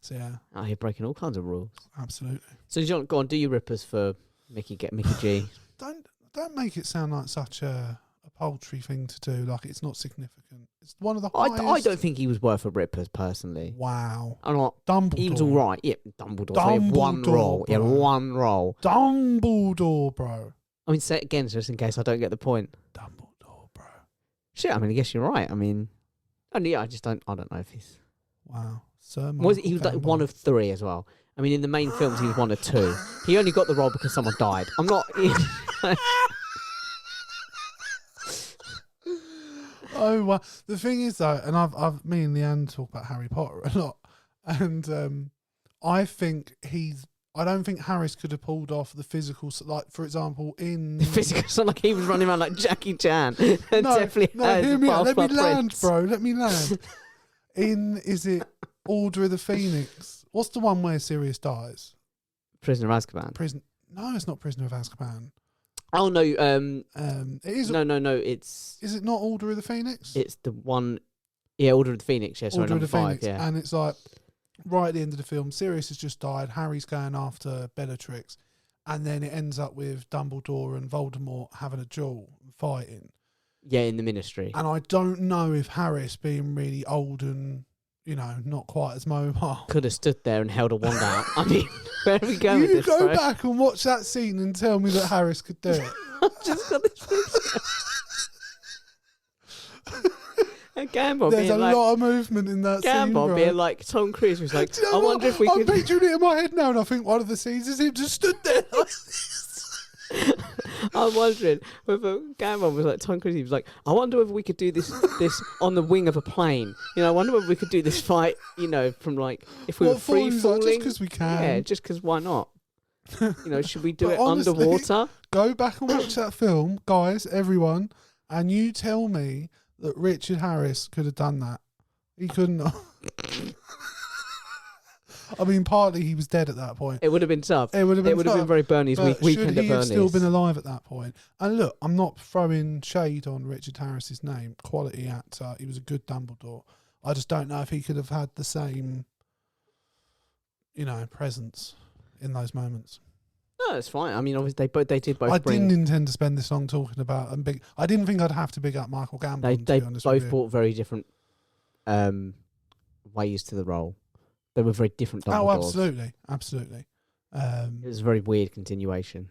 So yeah. Out here breaking all kinds of rules. Absolutely. So you go on, do your rippers for Mickey G. Don't make it sound like such a paltry thing to do. Like it's not significant. It's one of the highest. I don't think he was worth a rippers personally. Wow. I'm not. Dumbledore. He was all right. Yeah, Dumbledore. So he had one role. He had one role. Dumbledore, bro. I mean, say it again just in case I don't get the point. Dumbledore, bro. Shit, I mean, I guess you're right. I mean, I don't know if he's... Wow. Sir he was like one of three as well. I mean, in the main films, he was one of two. He only got the role because someone died. I'm not... Oh, well, the thing is, though, and me and Leanne talk about Harry Potter a lot, and I don't think Harris could have pulled off the physical, like for example, in The physical, it's not like he was running around like Jackie Chan. Definitely hear me out. Let me land, bro. Let me land. Is it Order of the Phoenix? What's the one where Sirius dies? Prisoner of Azkaban. No, it's not Prisoner of Azkaban. Oh no, it is. No. It's. Is it not Order of the Phoenix? It's the one. Yeah, Order of the Phoenix. Yeah, sorry, Order of number the 5. Phoenix. Yeah, And it's like right at the end of the film, Sirius has just died. Harry's going after Bellatrix, and then it ends up with Dumbledore and Voldemort having a duel and fighting. Yeah, in the Ministry. And I don't know if Harris, being really old and not quite as mobile, Could have stood there and held a wand out. I mean, where are we going with you this, go bro? back and watch that scene and tell me that Harris could do it. I've just got this picture. And Gambon There's a being like, lot of movement in that scene, bro. Gambon being like Tom Cruise was like, Do you know I wonder if we I'm could. picturing it in my head now, and I think one of the scenes is him just stood there like this. I'm wondering whether Gambon was like Tom Cruise. He was like, I wonder whether we could do this on the wing of a plane. I wonder whether we could do this fight. From like if we were free falling. Just because we can. Yeah, just because why not? Should we do But it honestly, underwater? Go back and watch that film, guys, everyone, and you tell me that Richard Harris could have done that. He couldn't have. I mean, partly he was dead at that point. It would have been tough. It would have been very Bernie's but weekend should at he have Bernie's. still been alive at that point? And look, I'm not throwing shade on Richard Harris's name. Quality actor. He was a good Dumbledore. I just don't know if he could have had the same, presence in those moments. No, it's fine. I mean, obviously they did both. I didn't intend to spend this long talking about and I didn't think I'd have to big up Michael Gambon. They both brought very different ways to the role. They were very different Dumbledores. Oh, absolutely. It was a very weird continuation.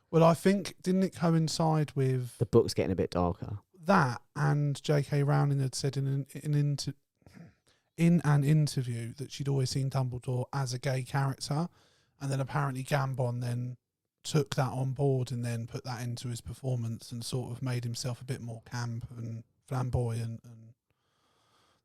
Well, I think, didn't it coincide with The book's getting a bit darker. that, and J.K. Rowling had said in an interview that she'd always seen Dumbledore as a gay character, and then apparently Gambon then took that on board and then put that into his performance and sort of made himself a bit more camp and flamboyant and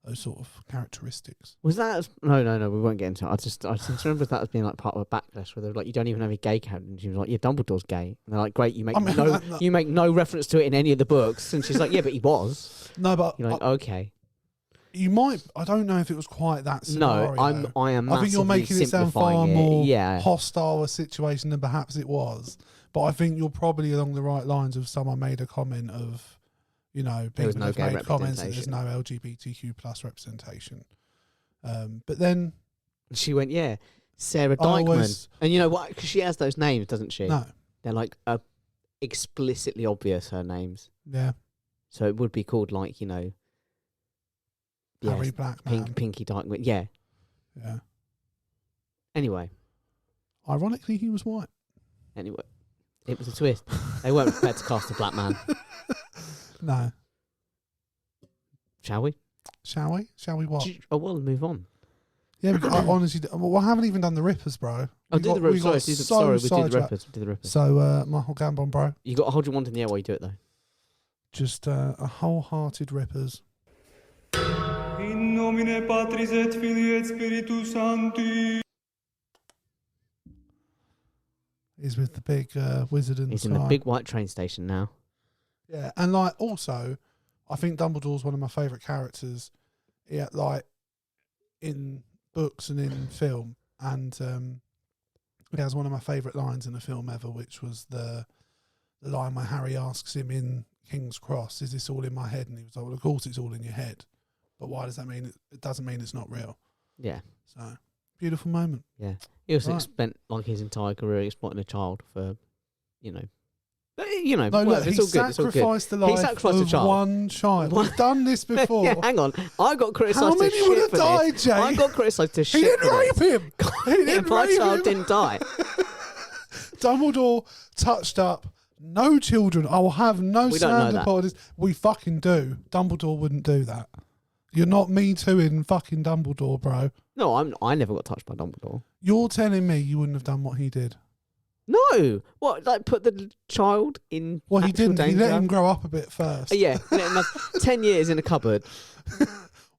those sort of characteristics. Was that? No, we won't get into it. I just remember that as being like part of a backlash where they're like, you don't even have a gay character. And she was like, yeah, Dumbledore's gay. And they're like, great, you make no reference to it in any of the books. And she's like, yeah, but he was. No, but you're like, okay. You might. I don't know if it was quite that scenario. No, I am. I think you're making it sound far it. more hostile a situation than perhaps it was. But I think you're probably along the right lines of someone made a comment of, people have made comments that there's no LGBTQ plus representation. But then she went, yeah, Sarah Dykman, and you know what? Because she has those names, doesn't she? No, they're like explicitly obvious. Her names. Yeah. So it would be called like Harry Blackman. Pinky Dykman. Yeah. Yeah. Anyway. Ironically, he was white. Anyway, it was a twist. They weren't prepared to cast a black man. No. Shall we? Shall we what? We'll move on. Yeah, because I honestly, I haven't even done the Rippers, bro. We did the Rippers. We did the Rippers. So, Michael Gambon, bro. You got to hold your wand in the air while you do it, though. Just a wholehearted Rippers. In nomine Patris et Filii et Spiritus Sancti. He's with the big wizard in the sky. He's in the big white train station now. Yeah, and also, I think Dumbledore's one of my favourite characters. Yeah, in books and in film, and he has one of my favourite lines in a film ever, which was the line where Harry asks him in King's Cross, "Is this all in my head?" And he was like, "Well, of course it's all in your head, but why does that mean it doesn't mean it's not real?" Yeah. So beautiful moment. Yeah. He also spent like his entire career exploiting a child for, No, look, it's he all good. sacrificed the life of one child. We've done this before. Yeah, hang on. I got criticised. How many would have died, Jay? I got criticised to shit. He didn't rape him. My child didn't die. Dumbledore touched up no children. I will have no slander parties. We fucking do. Dumbledore wouldn't do that. You're not me tooing fucking Dumbledore, bro. No, I never got touched by Dumbledore. You're telling me you wouldn't have done what he did? No. What? Like put the child in? Well, he didn't. Danger? He let him grow up a bit first. Yeah, 10 years in a cupboard.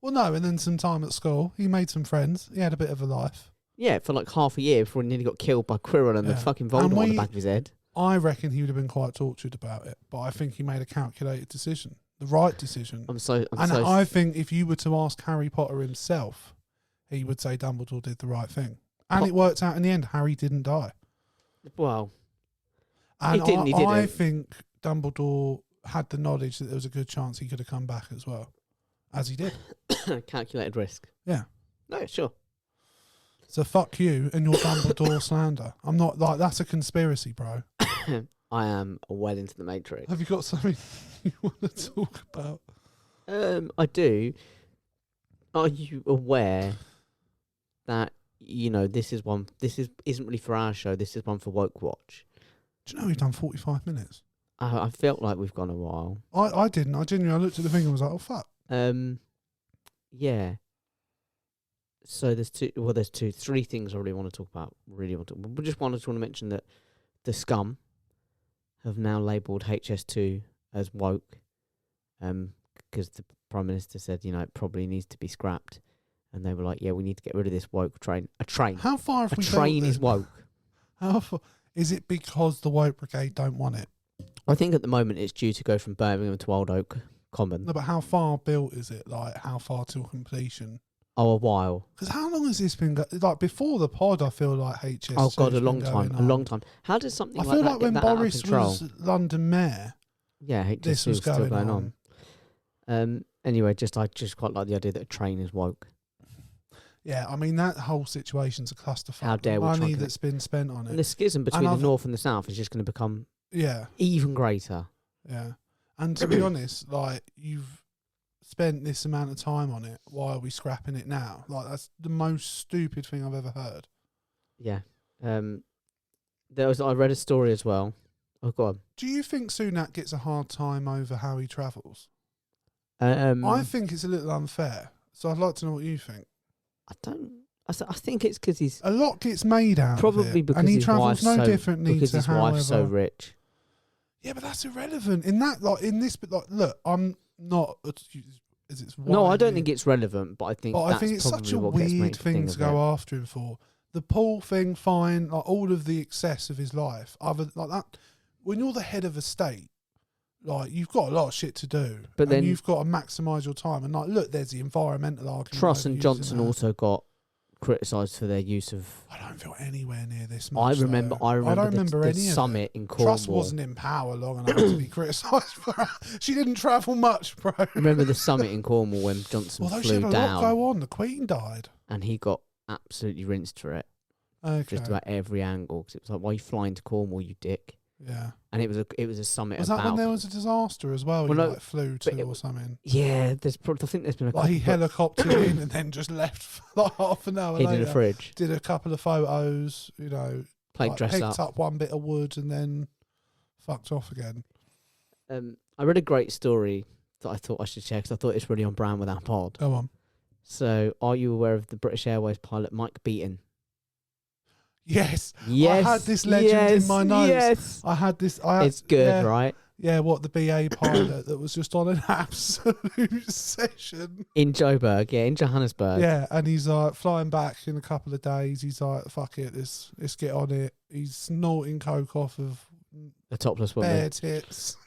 Well, no, and then some time at school. He made some friends. He had a bit of a life. Yeah, for like half a year before he nearly got killed by Quirrell and the fucking Voldemort on the back of his head. I reckon he would have been quite tortured about it, but I think he made a calculated decision, the right decision. I think if you were to ask Harry Potter himself, he would say Dumbledore did the right thing. And it worked out in the end. Harry didn't die. Well, and he didn't. I think Dumbledore had the knowledge that there was a good chance he could have come back as well, as he did. Calculated risk. Yeah. No, sure. So fuck you and your Dumbledore slander. I'm not like, that's a conspiracy, bro. I am well into the Matrix. Have you got something you want to talk about? I do. Are you aware that, this isn't really for our show, this is one for Woke Watch? Do you know we've done 45 minutes? I felt like we've gone a while. I didn't. I genuinely looked at the thing and was like, oh fuck. Yeah. So there's three things I really want to talk about. We just want to mention that the scum have now labelled HS2 as woke, because the Prime Minister said, it probably needs to be scrapped, and they were like, yeah, we need to get rid of this woke train. A train. How far have we train is woke. How far is it? Because the woke brigade don't want it? I think at the moment it's due to go from Birmingham to Old Oak Common. No, but how far built is it? Like, how far till completion? Oh, a while. Because how long has this been? Like, before the pod, I feel like HS. Oh God, a long time. How does something? I feel like when Boris was London mayor, HS2 this was still going on. Anyway, I just quite like the idea that a train is woke. Yeah, I mean that whole situation's a clusterfuck. How dare we? Money that's been spent on it, and the schism between the north and the south is just going to become even greater. Yeah, and to be honest, like, you've spent this amount of time on it. Why are we scrapping it now? Like, that's the most stupid thing I've ever heard. Yeah. I read a story as well. Oh, go on. Do you think Sunak gets a hard time over how he travels? I think it's a little unfair. So I'd like to know what you think. I think it's because he's a lot gets made out probably of it, because and he his travels wife's no differently because to his wife's so rich. Yeah, but that's irrelevant in that. Like in this, but like, look, I'm not. No, I don't think it's relevant, but I think. But I think it's such a weird thing to go after him for. The Paul thing, fine. Like all of the excess of his life, other like that. When you're the head of a state, like, you've got a lot of shit to do, but then you've got to maximise your time. And like, look, there's the environmental argument. Truss and Johnson also got criticised for their use of. I don't feel anywhere near this much. I remember the summit in Cornwall. Truss wasn't in power long enough to be criticised for her. She didn't travel much, bro. Remember the summit in Cornwall when Johnson flew she had a down. Lot go on. The Queen died, and he got absolutely rinsed for it. Okay. Just about every angle, because it was like, why are you flying to Cornwall, you dick? Yeah, and it was a summit. Was that when there was a disaster as well? Well, like flew to or something. Yeah, I think there's been a. Like he helicoptered in and then just left for like half an hour later. In the fridge. Did a couple of photos, Played dress picked up one bit of wood and then fucked off again. I read a great story that I thought I should share because I thought it's really on brand with our pod. Go on. So, are you aware of the British Airways pilot Mike Beaton? Yes. I had this legend in my notes. Yes. It's good, right? Yeah, what, the BA pilot that was just on an absolute session. In Joburg, in Johannesburg. Yeah, and he's like flying back in a couple of days. He's like, fuck it, let's get on it. He's snorting coke off of a topless woman. Bare tits.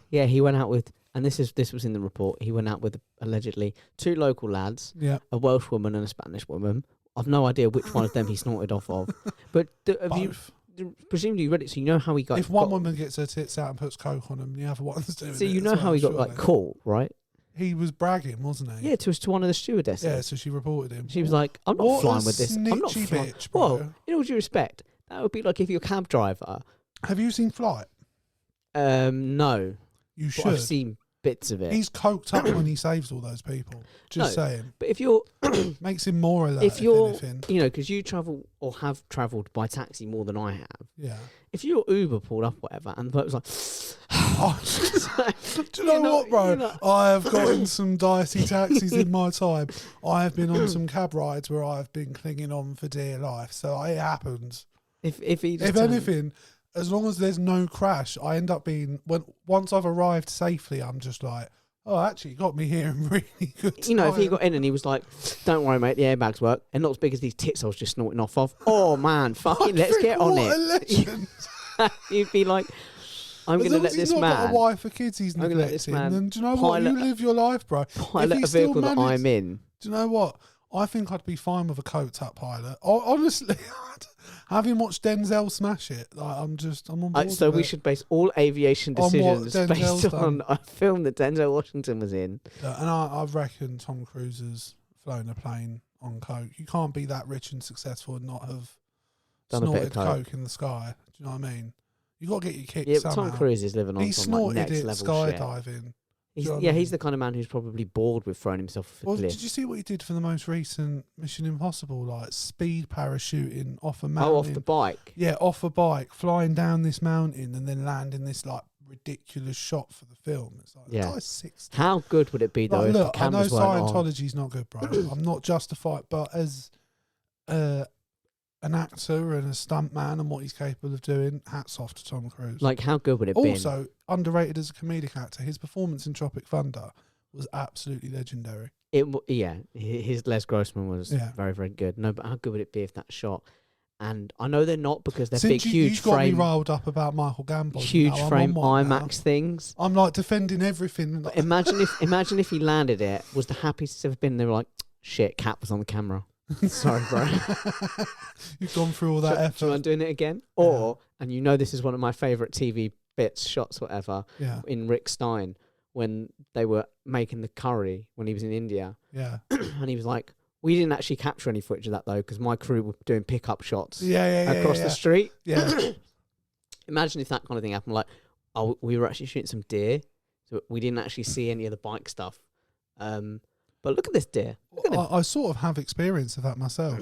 Yeah, he went out with, and this was in the report, he went out with allegedly 2 local lads, a Welsh woman and a Spanish woman. I've no idea which one of them he snorted off of. But presumably you read it, so you know how he got. If one woman gets her tits out and puts coke on them, the other one's doing it. So you know how he got caught, right? He was bragging, wasn't he? Yeah, to one of the stewardesses. Yeah, so she reported him. She was like, "I'm not flying with this. I'm not flying." Bitch, bro. Well, in all due respect, that would be like if you're a cab driver. Have you seen Flight? No. You should. I've seen bits of it. He's coked up when he saves all those people. Just saying. But if you're makes him more alert. If you're, because you travel or have travelled by taxi more than I have. Yeah. If your Uber pulled up, whatever, and the bloke was like, do you know what, bro? I have gotten some dicey taxis in my time. I have been on some cab rides where I have been clinging on for dear life. So it happens. If anything. As long as there's no crash, I end up being once I've arrived safely, I'm just like, Oh, actually, got me here in really good time. You know, if he got in and he was like, "Don't worry, mate, the airbags work," and not as big as these tits I was just snorting off of. Oh man, fucking, let's get on what it. A legend. You'd be like, "I'm going to let this He's not got man a wife or kids he's I'm gonna let this neglecting. man And do you know what? You live your life, bro. pilot a vehicle that I'm in." Do you know what? I think I'd be fine with a coked up pilot. Honestly, having watched Denzel smash it, like, I'm on board So with we it. should base all aviation On what decisions Denzel's based on a film that Denzel Washington was in. Yeah, and I reckon Tom Cruise has flown a plane on coke. You can't be that rich and successful and not have Done a bit snorted of coke in the sky. Do you know what I mean? You got to get your kicks Yeah, but somehow. Tom Cruise is living on He some like snorted next it level shit. skydiving. He's, Do you know what yeah, I mean? he's the kind of man who's probably bored with throwing himself off a Well, cliff. did you see what he did for the most recent Mission Impossible? Like speed parachuting off a mountain. Oh, off the bike. Yeah, off a bike, flying down this mountain and then landing this like ridiculous shot for the film. It's like, Yeah. the guy's 60. How good would it be though Like, if the look, I know cameras weren't on? Scientology's not good, bro. I'm not justified, but as an actor and a stuntman and what he's capable of doing, hats off to Tom Cruise. Like, how good would it be? Also, underrated as a comedic actor, his performance in Tropic Thunder was absolutely legendary. His Les Grossman was Yeah. very, very good. No, but how good would it be if that shot? And I know they're not because they're Since big, you huge got me frame, riled up about Michael Gambon. huge I'm frame on one now. IMAX things. I'm like defending everything. But imagine if he landed it, was the happiest he's ever been. They were like, shit, Cat was on the camera. Sorry, bro. You've gone through all that Do you effort. mind doing it again? Or, and you know this is one of my favourite TV bits, shots, whatever, Yeah, in Rick Stein, when they were making the curry when he was in India. yeah, And he was like, we didn't actually capture any footage of that, though, because my crew were doing pickup shots yeah, across the street. Yeah, Imagine if that kind of thing happened. Like, oh, we were actually shooting some deer, so we didn't actually see any of the bike stuff. But look at this deer. Look at him. I sort of have experience of that myself.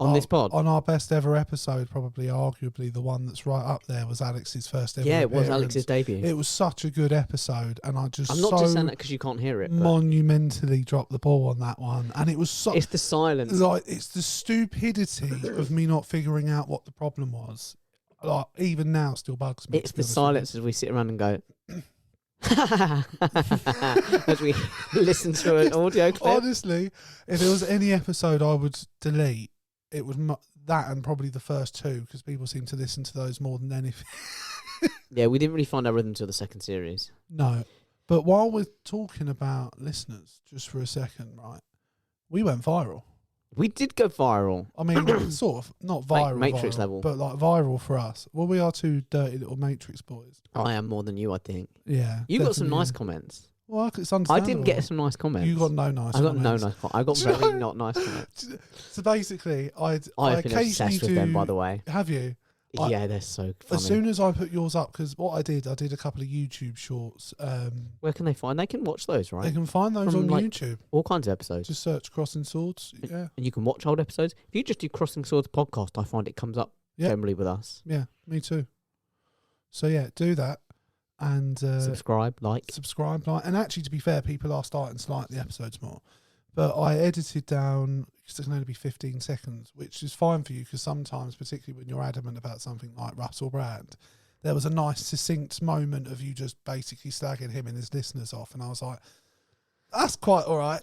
On this pod. On our best ever episode, probably arguably the one that's right up there was Alex's first ever Yeah, it was appearance. Alex's debut. It was such a good episode, and I just I'm not just saying that because you can't hear it. But monumentally dropped the ball on that one, and it was so it's the silence. like it's the stupidity of me not figuring out what the problem was. Like even now, still bugs me. It's to be the honest with silence as we sit around and go. As we listen to an audio you. clip. Honestly, if there was any episode I would delete, it was that and probably the first two because people seem to listen to those more than anything. Yeah, we didn't really find our rhythm until the second series. No, but while we're talking about listeners, just for a second, right? We went viral. We did go viral. I mean, sort of not viral, Matrix viral, level. but like viral for us. Well, we are two dirty little Matrix boys. I am more than you, I think. Yeah, You got some definitely. nice comments. Well, it's I understandable. didn't get some nice comments. You got no nice. I got no comments. nice comments. I got Do you very know- not nice comments. So basically, I I've been occasionally obsessed with do. them, by the way. Have you? Yeah, they're so funny. As soon as I put yours up, because what I did a couple of YouTube shorts. Where can they find? They can watch those, They right? can find those From, on like, YouTube. All kinds of episodes. Just search Crossing Swords. Yeah, And you can watch old episodes. If you just do Crossing Swords podcast, I find it comes up Yeah. generally with us. yeah, me too. So yeah, do that and Subscribe, like. subscribe, like, and actually, to be fair, people are starting to like the episodes more. But I edited down because it can only be 15 seconds, which is fine for you because sometimes, particularly when you're adamant about something like Russell Brand, there was a nice succinct moment of you just basically slagging him and his listeners off, and I was like, "That's quite all right."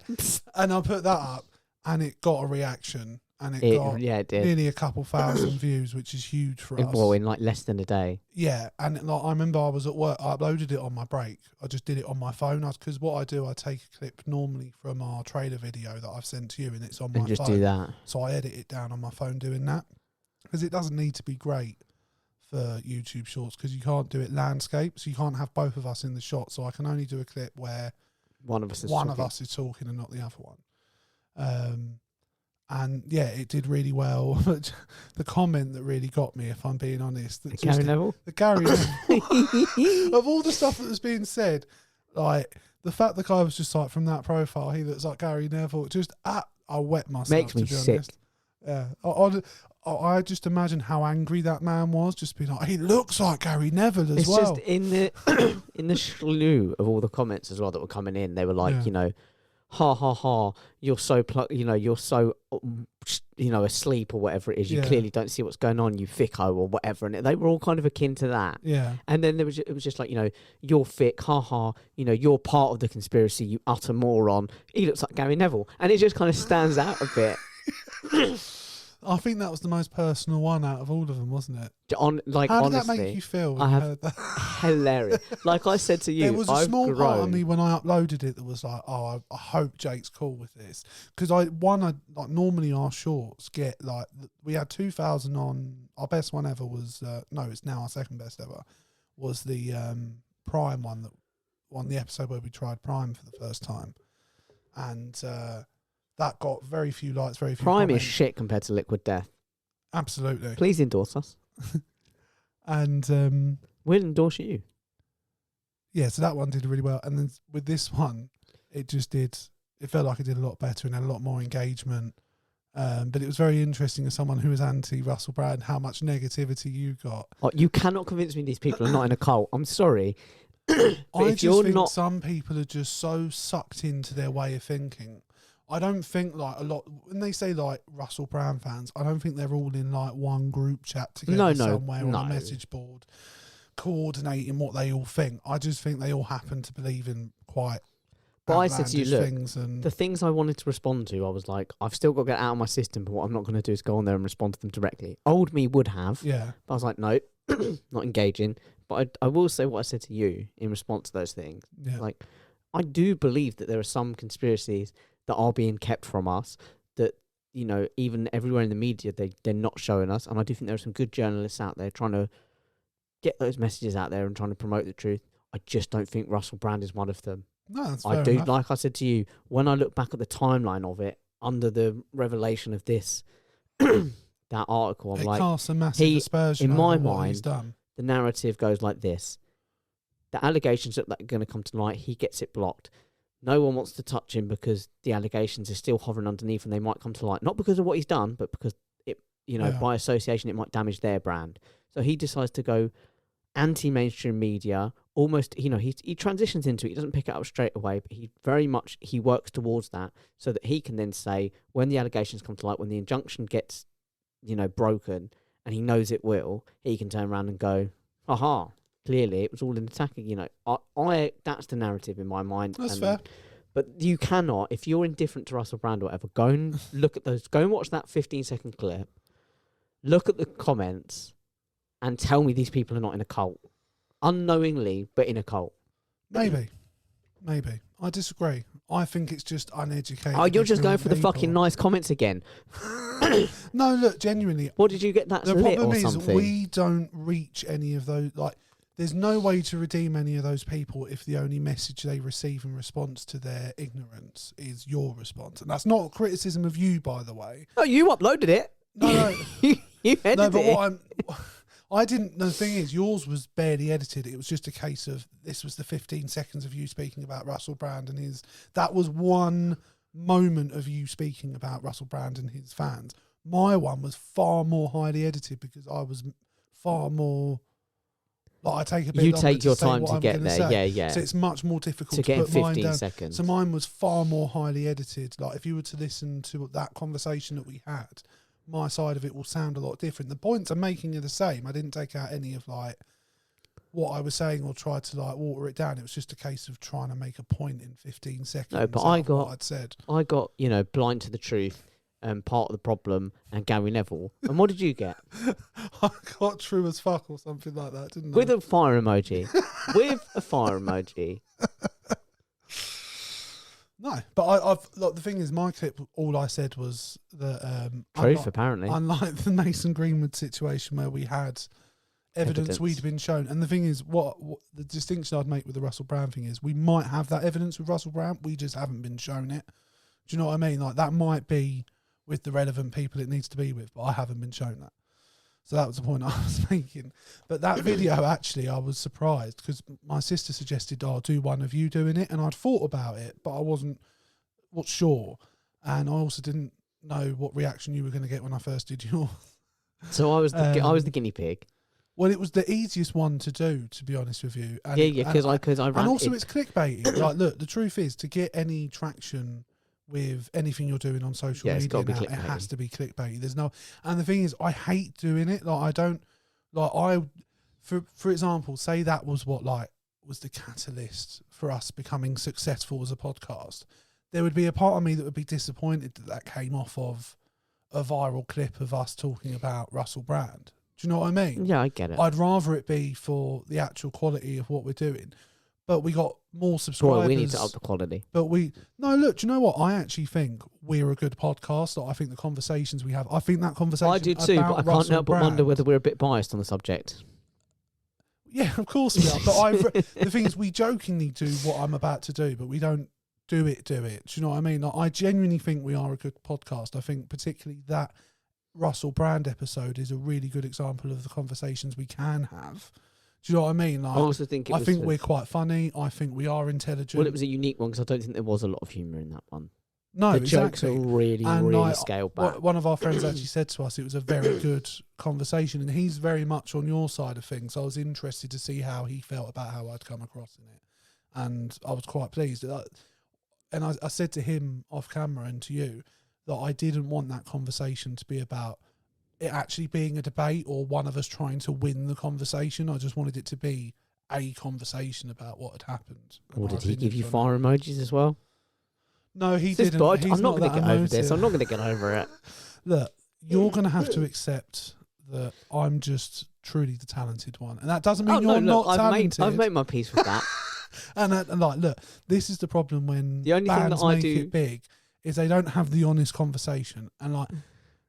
And I put that up, and it got a reaction, and it got It did. nearly a couple thousand views, which is huge for us. Well, in like less than a day. Yeah, and like I remember I was at work. I uploaded it on my break. I just did it on my phone because what I do, I take a clip normally from our trailer video that I've sent to you, and it's on my And just phone. do that. So I edit it down on my phone doing that because it doesn't need to be great for YouTube Shorts because you can't do it landscape, so you can't have both of us in the shot. So I can only do a clip where One of us is one talking. of us is talking and not the other one. And yeah, it did really well. But the comment that really got me, if I'm being honest, that Gary Neville? the Gary Neville, of all the stuff that was being said, like the fact the guy was just like from that profile, he looks like Gary Neville. I wet myself. Makes me to be sick. honest. Yeah, I just imagine how angry that man was. Just being like, he looks like Gary Neville as It's well. just in the in the slew of all the comments as well that were coming in. They were like, Yeah. you know, ha ha ha, you're so you're so asleep or whatever it is. You clearly don't see what's going on, you thicko or whatever. And they were all kind of akin to that. Yeah. And then it was just like, you're thick, ha ha, you're part of the conspiracy, you utter moron. He looks like Gary Neville, and it just kind of stands out a bit. I think that was the most personal one out of all of them, wasn't it? How did that make you feel when you heard that? Hilarious. Like I said to you, there was a small grown. part of me when I uploaded it that was like, oh, I hope Jake's cool with this, because I normally our shorts get like, we had 2,000 on. Our best one ever was it's now our second best ever, was the Prime one the episode where we tried Prime for the first time, and that got very few likes, very few Prime comments. is shit compared to Liquid Death. Absolutely. Please endorse us. And we'll endorse you. Yeah, so that one did really well. And then with this one, it felt like it did a lot better and had a lot more engagement. But it was very interesting as someone who was anti-Russell Brand, how much negativity you got. Oh, you cannot convince me these people are not in a cult. I'm sorry. I just think some people are just so sucked into their way of thinking. I don't think like a lot, when they say like Russell Brand fans, I don't think they're all in like one group chat together somewhere on a message board coordinating what they all think. I just think they all happen to believe in quite I said to you, look, things. And the things I wanted to respond to, I was like, I've still got to get out of my system, but what I'm not going to do is go on there and respond to them directly. Old me would have. Yeah. But I was like, no, not engaging. But I will say what I said to you in response to those things. Yeah. Like, I do believe that there are some conspiracies that are being kept from us, that, even everywhere in the media, they're not showing us. And I do think there are some good journalists out there trying to get those messages out there and trying to promote the truth. I just don't think Russell Brand is one of them. No, that's I fair do, enough. like I said to you, when I look back at the timeline of it, under the revelation of this, that article, I'm like, casts a massive aspersion in my over what he's mind, done. the narrative goes like this. The allegations that are going to come to light, he gets it blocked. No one wants to touch him because the allegations are still hovering underneath and they might come to light. Not because of what he's done, but because, by association, it might damage their brand. So he decides to go anti-mainstream media, almost, he transitions into it. He doesn't pick it up straight away, but he works towards that so that he can then say, when the allegations come to light, when the injunction gets, broken, and he knows it will, he can turn around and go, aha, clearly it was all in attacking, I that's the narrative in my mind. That's fair. But you cannot, if you're indifferent to Russell Brand or whatever, go and look at those, go and watch that 15-second clip, look at the comments, and tell me these people are not in a cult. Unknowingly, but in a cult. Maybe. I disagree. I think it's just uneducated. Oh, you're just going for the people. fucking nice comments again. No, look, genuinely. What did you get? That's the lit problem or is something? we don't reach any of those. Like, there's no way to redeem any of those people if the only message they receive in response to their ignorance is your response. And that's not a criticism of you, by the way. Oh, you uploaded it. No. you edited No, but it. I didn't. The thing is, yours was barely edited. It was just a case of this was the 15 seconds of you speaking about Russell Brand and his. That was one moment of you speaking about Russell Brand and his fans. My one was far more highly edited because I was far more. Like, I take a bit. You longer take your say time what to I'm get gonna there. say. Yeah. So it's much more difficult to get in put mine 15 down. seconds. So mine was far more highly edited. Like, if you were to listen to that conversation that we had, my side of it will sound a lot different. The points I'm making are the same. I didn't take out any of like what I was saying or try to like water it down. It was just a case of trying to make a point in 15 seconds. No, but what I'd said. I got, blind to the truth, part of the problem, and Gary Neville. And what did you get? I got true as fuck or something like that, didn't I? With a fire emoji. With a fire emoji. No, but I've like, the thing is, my clip, all I said was that Truth, apparently. Unlike the Mason Greenwood situation where we had evidence we'd been shown, and the thing is, what the distinction I'd make with the Russell Brand thing is, we might have that evidence with Russell Brand, we just haven't been shown it. Do you know what I mean? Like, that might be with the relevant people it needs to be with, but I haven't been shown that. So that was the point I was making. But that video, actually, I was surprised because my sister suggested, do one of you doing it. And I'd thought about it, but I wasn't sure. And I also didn't know what reaction you were going to get when I first did yours. So I was the guinea pig. Well, it was the easiest one to do, to be honest with you. And Because I ran and also it. it's clickbaiting. Like, look, the truth is, to get any traction with anything you're doing on social it's media gotta be now, it clickbaity. has to be clickbaity. There's no, and the thing is, I hate doing it. Like, I don't, like, for example, say that was what was the catalyst for us becoming successful as a podcast. There would be a part of me that would be disappointed that came off of a viral clip of us talking about Russell Brand. Do you know what I mean? Yeah, I get it. I'd rather it be for the actual quality of what we're doing. But we got more subscribers. Boy, we need to up the quality. But look, do you know what? I actually think we're a good podcast. Like, I think the conversations we have, I think that conversation I do too, but I can't Russell help but wonder Brand- whether we're a bit biased on the subject. Yeah, of course we are. But the thing is, we jokingly do what I'm about to do, but we don't do it. Do you know what I mean? Like, I genuinely think we are a good podcast. I think particularly that Russell Brand episode is a really good example of the conversations we can have. Do you know what I mean? Like, I also think I think we're quite funny. I think we are intelligent. Well, it was a unique one because I don't think there was a lot of humour in that one. No, The jokes are exactly. really, And, really like, scaled back. One of our friends actually said to us it was a very good conversation, and he's very much on your side of things. I was interested to see how he felt about how I'd come across in it, and I was quite pleased. And I said to him off camera and to you that I didn't want that conversation to be about it actually being a debate or one of us trying to win the conversation. I just wanted it to be a conversation about what had happened. Or did he give you fire emojis as well? No, he This didn't. bod, He's I'm not going that to get over emotive. this. I'm not going to get over it. Look, you're going to have to accept that I'm just truly the talented one, and that doesn't mean you're not talented. I've made my peace with that. and like, look, this is the problem when The only thing bands that I make do- it big is they don't have the honest conversation, and like,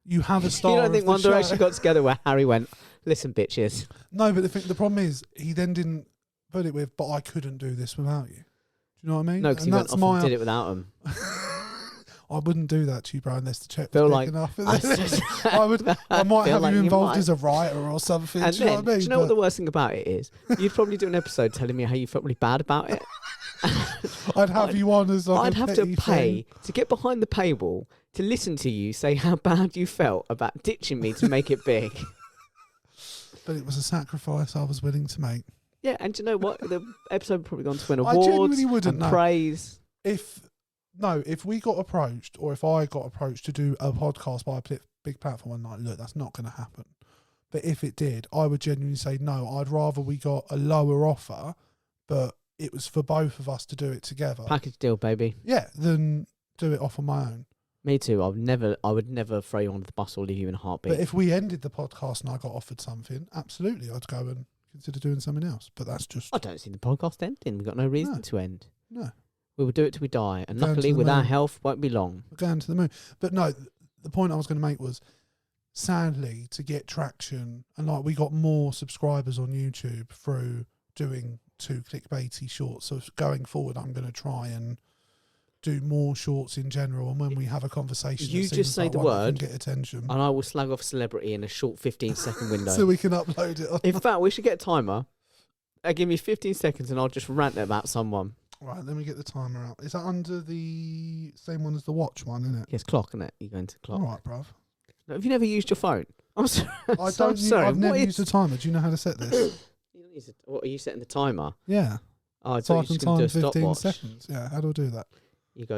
you have a star. You don't of think the One show. Direction got together where Harry went, listen, bitches. No, but the problem is he then didn't put it with, but I couldn't do this without you. Do you know what I mean? No, because he went off and did it without him. I wouldn't do that to you, bro, unless the check Feel was like big enough. I I might feel have like you you involved might. as a writer or something. And do you know then, what I mean? do you know what the worst thing about it is? You'd probably do an episode telling me how you felt really bad about it. I'd have you on as like I'd a have to petty pay thing. to get behind the paywall to listen to you say how bad you felt about ditching me to make it big. But it was a sacrifice I was willing to make. Yeah, and do you know what? The episode probably gone to win I awards genuinely wouldn't and know. praise. If we got approached, or if I got approached to do a podcast by a big platform, and like, look, that's not going to happen. But if it did, I would genuinely say no. I'd rather we got a lower offer, but it was for both of us to do it together. Package deal, baby. Yeah, than do it off on my own. Me too. I would never throw you under the bus or leave you in a heartbeat. But if we ended the podcast and I got offered something, absolutely, I'd go and consider doing something else. But that's just I don't see the podcast ending. We've got no reason No. to end. no. We will do it till we die. And Going to luckily, the with our moon. health, won't be long. We're going to the moon. But no, the point I was going to make was, sadly, to get traction, and like we got more subscribers on YouTube through doing 2 clickbaity shorts. So going forward, I'm going to try and do more shorts in general. And when we have a conversation, You that just seems say like the one that word, can get attention, And I will slag off a celebrity in a short 15-second window. so we can upload it. In fact, we should get a timer. Give me 15 seconds and I'll just rant about someone. Right, let me get the timer out. Is that under the same one as the watch one, isn't it? Yes, clock, isn't it? You go into clock. All right, bruv. No, have you never used your phone? I'm sorry. I don't. sorry. I've never what used a timer. Do you know how to set this? You don't use it. What, are you setting the timer? Yeah. Oh, I So thought I you can just going to time do a 15 stopwatch. seconds. Yeah. How do I do that?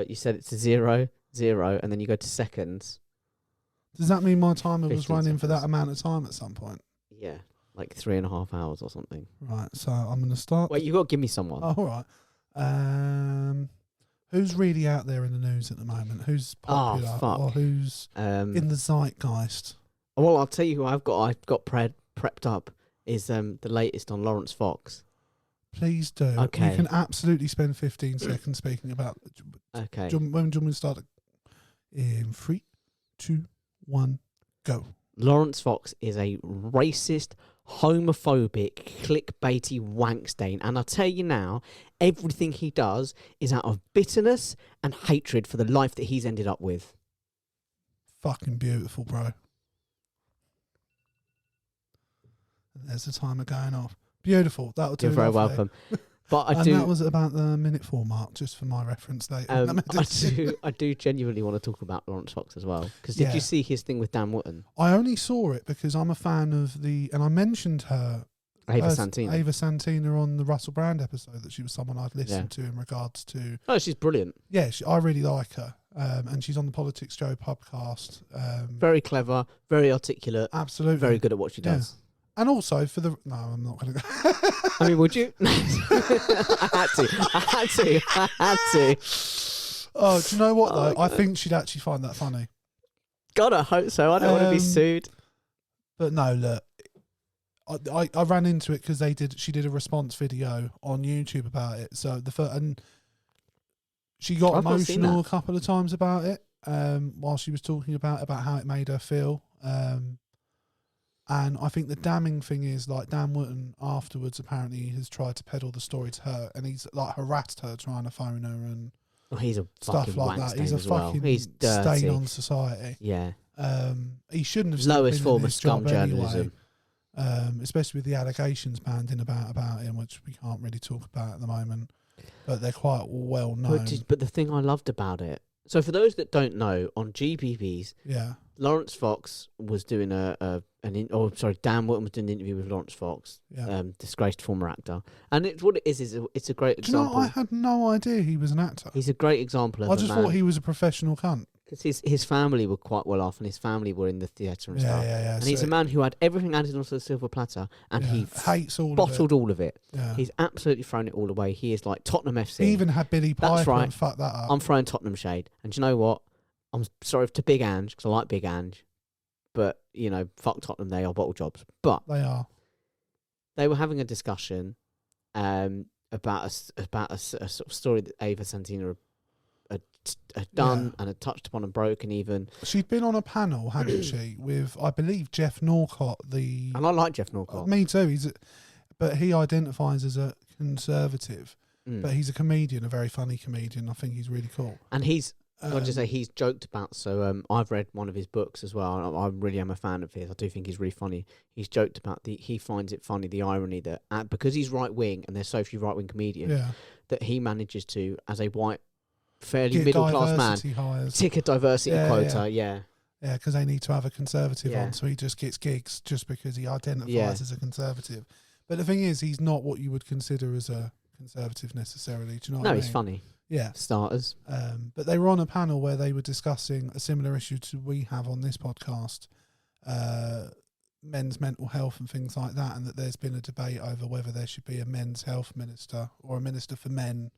You set it to 0, 0, and then you go to seconds. Does that mean my timer was 15 running for that seconds. amount of time at some point? Yeah, like 3.5 hours or something. Right. So I'm going to start. Wait, you got to give me someone. Oh, all right. Who's really out there in the news at the moment? Who's popular fuck. or who's in the zeitgeist? Well, I'll tell you who I've got prepped up is the latest on Laurence Fox. Please do. Okay. You can absolutely spend 15 seconds speaking about. Okay. When do you want me to start? In 3, 2, 1, go. Laurence Fox is a racist, homophobic, clickbaity wankstain. And I'll tell you now, everything he does is out of bitterness and hatred for the life that he's ended up with. Fucking beautiful, bro. And there's the timer going off. Beautiful. That'll do. You're very lovely. welcome. But I and do. that was about the minute 4 mark, just for my reference later. I do genuinely want to talk about Laurence Fox as well. Because did you see his thing with Dan Wooton? I only saw it because I'm a fan of and I mentioned her, Ava Santina on the Russell Brand episode, that she was someone I'd listened to in regards to. Oh, she's brilliant. Yeah, I really like her. And she's on the Politics Joe podcast. Very clever, very articulate. Absolutely. Very good at what she does. And also for the... No, I'm not going to go. I mean, would you? I had to. Oh, do you know what, though? I think she'd actually find that funny. God, I hope so. I don't want to be sued. But no, look. I ran into it because she did a response video on YouTube about it. So and she got emotional a couple of times about it while she was talking about how it made her feel. And I think the damning thing is, like, Dan Wooton afterwards apparently has tried to peddle the story to her, and he's like harassed her trying to phone her and he's a stuff like that. He's a fucking stain on society. Yeah. He shouldn't have lowest form of scum journalism. Anyway, especially with the allegations banding about him, which we can't really talk about at the moment, but they're quite well known. But the thing I loved about it, so for those that don't know, on GBB's, Laurence Fox was doing Dan Wooton was doing an interview with Laurence Fox, disgraced former actor, and it's a great example. Do you know, I had no idea he was an actor. He's a great example of. I just thought he was a professional cunt. Because his family were quite well off, and his family were in the theatre and stuff. And he's a man who had everything added onto the silver platter, and he hates bottled all of it. Yeah. He's absolutely thrown it all away. He is like Tottenham FC. He even had Billy Piper. That's right. And fuck that up. I'm throwing Tottenham shade, and do you know what? I'm sorry to Big Ange, because I like Big Ange, but fuck Tottenham. They are bottle jobs, but they are. They were having a discussion about a sort of story that Ava Santina had done and had touched upon and broken even. She'd been on a panel, hadn't she, with, I believe, Jeff Norcott. And I like Jeff Norcott. Me too. But he identifies as a conservative, but he's a comedian, a very funny comedian. I think he's really cool. And he's, I'll just say, he's joked about, so I've read one of his books as well. I really am a fan of his. I do think he's really funny. He's joked about he finds it funny, the irony that because he's right-wing and there's so few right-wing comedians, that he manages to, as a white, fairly middle-class man, tick a diversity quota, Yeah, because they need to have a conservative on, so he just gets gigs just because he identifies as a conservative. But the thing is, he's not what you would consider as a conservative necessarily. Do you know what I mean? No, he's funny. Yeah. Starters. But they were on a panel where they were discussing a similar issue to we have on this podcast, men's mental health and things like that, and that there's been a debate over whether there should be a men's health minister or a minister for men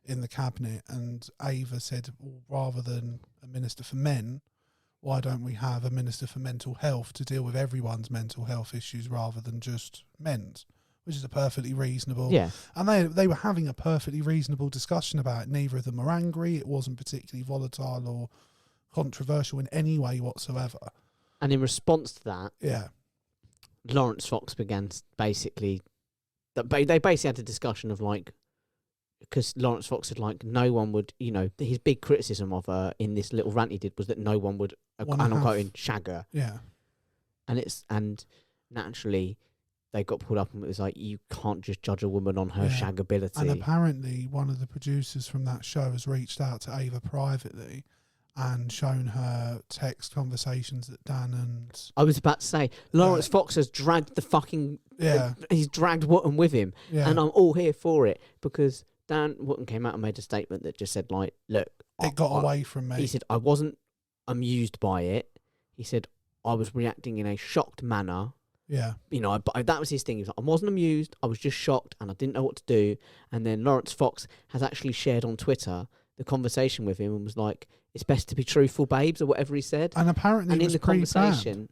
in the cabinet. And Ava said, well, rather than a minister for men, why don't we have a minister for mental health to deal with everyone's mental health issues rather than just men's? Which is a perfectly reasonable... Yeah. And they were having a perfectly reasonable discussion about it. Neither of them were angry. It wasn't particularly volatile or controversial in any way whatsoever. And in response to that... Yeah. Laurence Fox began basically... They basically had a discussion of like... Because Laurence Fox said like no one would... his big criticism of her in this little rant he did was that no one would... And I'm quoting, shag her. Yeah. And naturally... They got pulled up and it was like, you can't just judge a woman on her shaggability. And apparently one of the producers from that show has reached out to Ava privately and shown her text conversations that Dan and... I was about to say, Laurence Fox has dragged the fucking... he's dragged Wooton with him. Yeah. And I'm all here for it because Dan Wooton came out and made a statement that just said like, look... It got away from me. He said, I wasn't amused by it. He said, I was reacting in a shocked manner. Yeah. But that was his thing. He was like, I wasn't amused, I was just shocked and I didn't know what to do. And then Laurence Fox has actually shared on Twitter the conversation with him and was like, it's best to be truthful, babes, or whatever he said. And apparently in the conversation,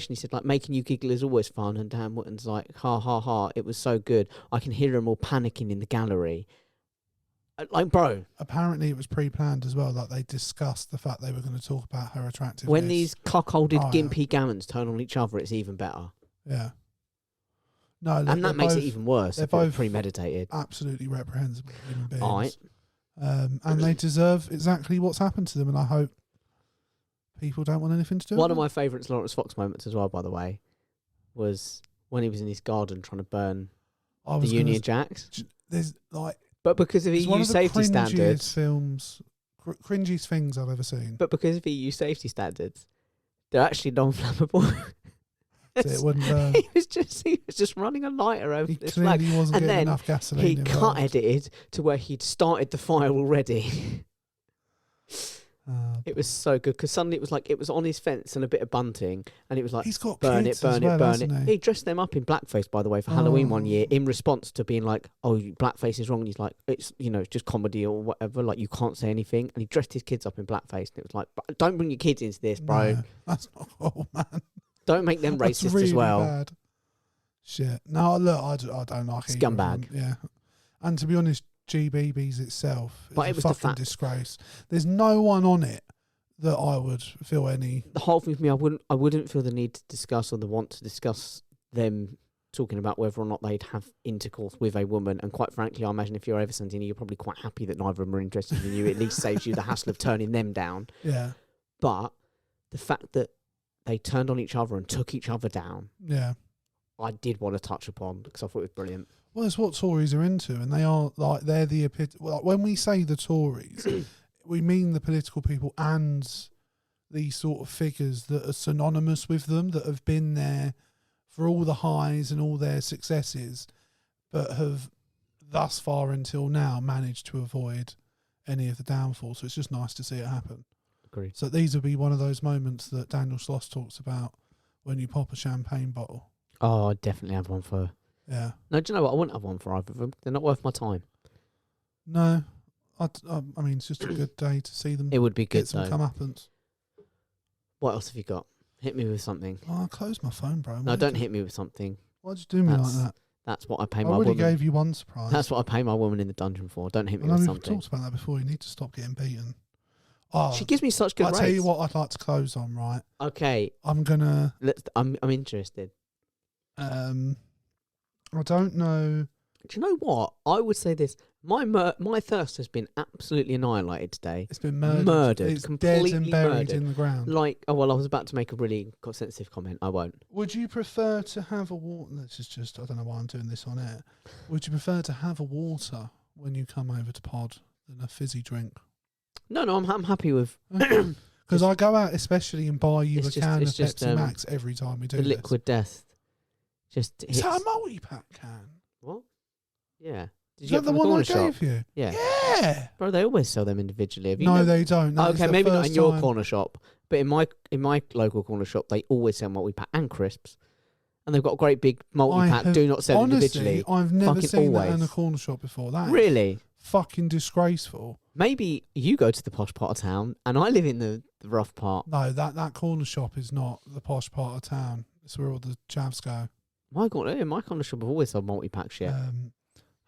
he said, like, making you giggle is always fun. And Dan Wooton's like, ha, ha, ha, it was so good. I can hear them all panicking in the gallery. Like, bro. Apparently it was pre-planned as well. Like, they discussed the fact they were going to talk about her attractiveness. When these cockholded, gimpy gammons turn on each other, it's even better. Yeah. No, and that makes it even worse. They're both premeditated. Absolutely reprehensible human beings. All right. And they deserve exactly what's happened to them. And I hope people don't want anything to do with it. One of my favourite Laurence Fox moments as well, by the way, was when he was in his garden trying to burn the Union Jacks. there's like, But because of it's one EU of the safety cringiest standards, films, cringiest things I've ever seen. but because of EU safety standards, they're actually non-flammable. So it wouldn't burn. he was just running a lighter over He this flag. clearly wasn't And getting then enough gasoline He involved. cut edited to where he'd started the fire already. It was so good because suddenly it was on his fence and a bit of bunting, and it was like, he's got burn kids it, burn as it, well, burn it. hasn't he? He dressed them up in blackface, by the way, for Halloween one year Oh. in response to being like, "Oh, blackface is wrong." And he's like, "It's it's just comedy or whatever. Like you can't say anything." And he dressed his kids up in blackface, and it was like, "Don't bring your kids into this, bro. No, that's not cool, man. Don't make them That's racist really as well." bad. Shit. No, look, I don't like either of Scumbag. them. Yeah. And to be honest, GBB's itself is But a it was the fucking fact- disgrace. There's no one on it that I would feel any. The whole thing for me, I wouldn't feel the need to discuss or the want to discuss them talking about whether or not they'd have intercourse with a woman. And quite frankly, I imagine if you're over 17, you're probably quite happy that neither of them are interested in you. It at least saves you the hassle of turning them down. Yeah. But the fact that they turned on each other and took each other down, Yeah. I did want to touch upon because I thought it was brilliant. Well, it's what Tories are into, and they are like they're the like when we say the Tories, we mean the political people and these sort of figures that are synonymous with them, that have been there for all the highs and all their successes, but have thus far until now managed to avoid any of the downfall. So it's just nice to see it happen. Agreed. So these would be one of those moments that Daniel Sloss talks about when you pop a champagne bottle. Oh, I'd definitely have one for... Yeah. No, do you know what? I wouldn't have one for either of them. They're not worth my time. No, I mean, it's just a good day to see them It would be good, get some though. comeuppance. What else have you got? Hit me with something. Oh, I closed my phone, bro. No, don't hit me with something. Why'd you do me like that? That's what I pay I my already woman. gave you one surprise. That's what I pay my woman in the dungeon for. Don't hit I me know with we've something. talked about that before. You need to stop getting beaten. Oh, She gives me such good I'll rates. tell you what I'd like to close on, right? Okay, I'm gonna... I'm interested. I don't know... Do you know what? I would say this. My thirst has been absolutely annihilated today. It's been murdered. Murdered, It's completely dead and buried murdered. in the ground. Like, oh, well, I was about to make a really sensitive comment. I won't. Would you prefer to have a water... This is just... I don't know why I'm doing this on air. Would you prefer to have a water when you come over to pod than a fizzy drink? No, I'm happy with Because I go out especially and buy you It's a just- can of it's just, Pepsi Max every time we do the this. liquid death. Just Is hits. that a multi-pack can? What? Yeah. Did Is you that get the from the one corner I shop? gave you? Yeah. Yeah. Bro, they always sell them individually. Have you No, never- they don't. No, Oh, it's okay, the maybe not first in your time. corner shop, but in my local corner shop, they always sell multi-pack and crisps. And they've got a great big multi-pack. have- Do not sell individually. Honestly, I've never Fucking seen that in a always. corner shop before. That is Really? fucking disgraceful. Maybe you go to the posh part of town, and I live in the rough part. No, that corner shop is not the posh part of town. It's where all the chavs go. My corner shop have always sold multi-pack shit.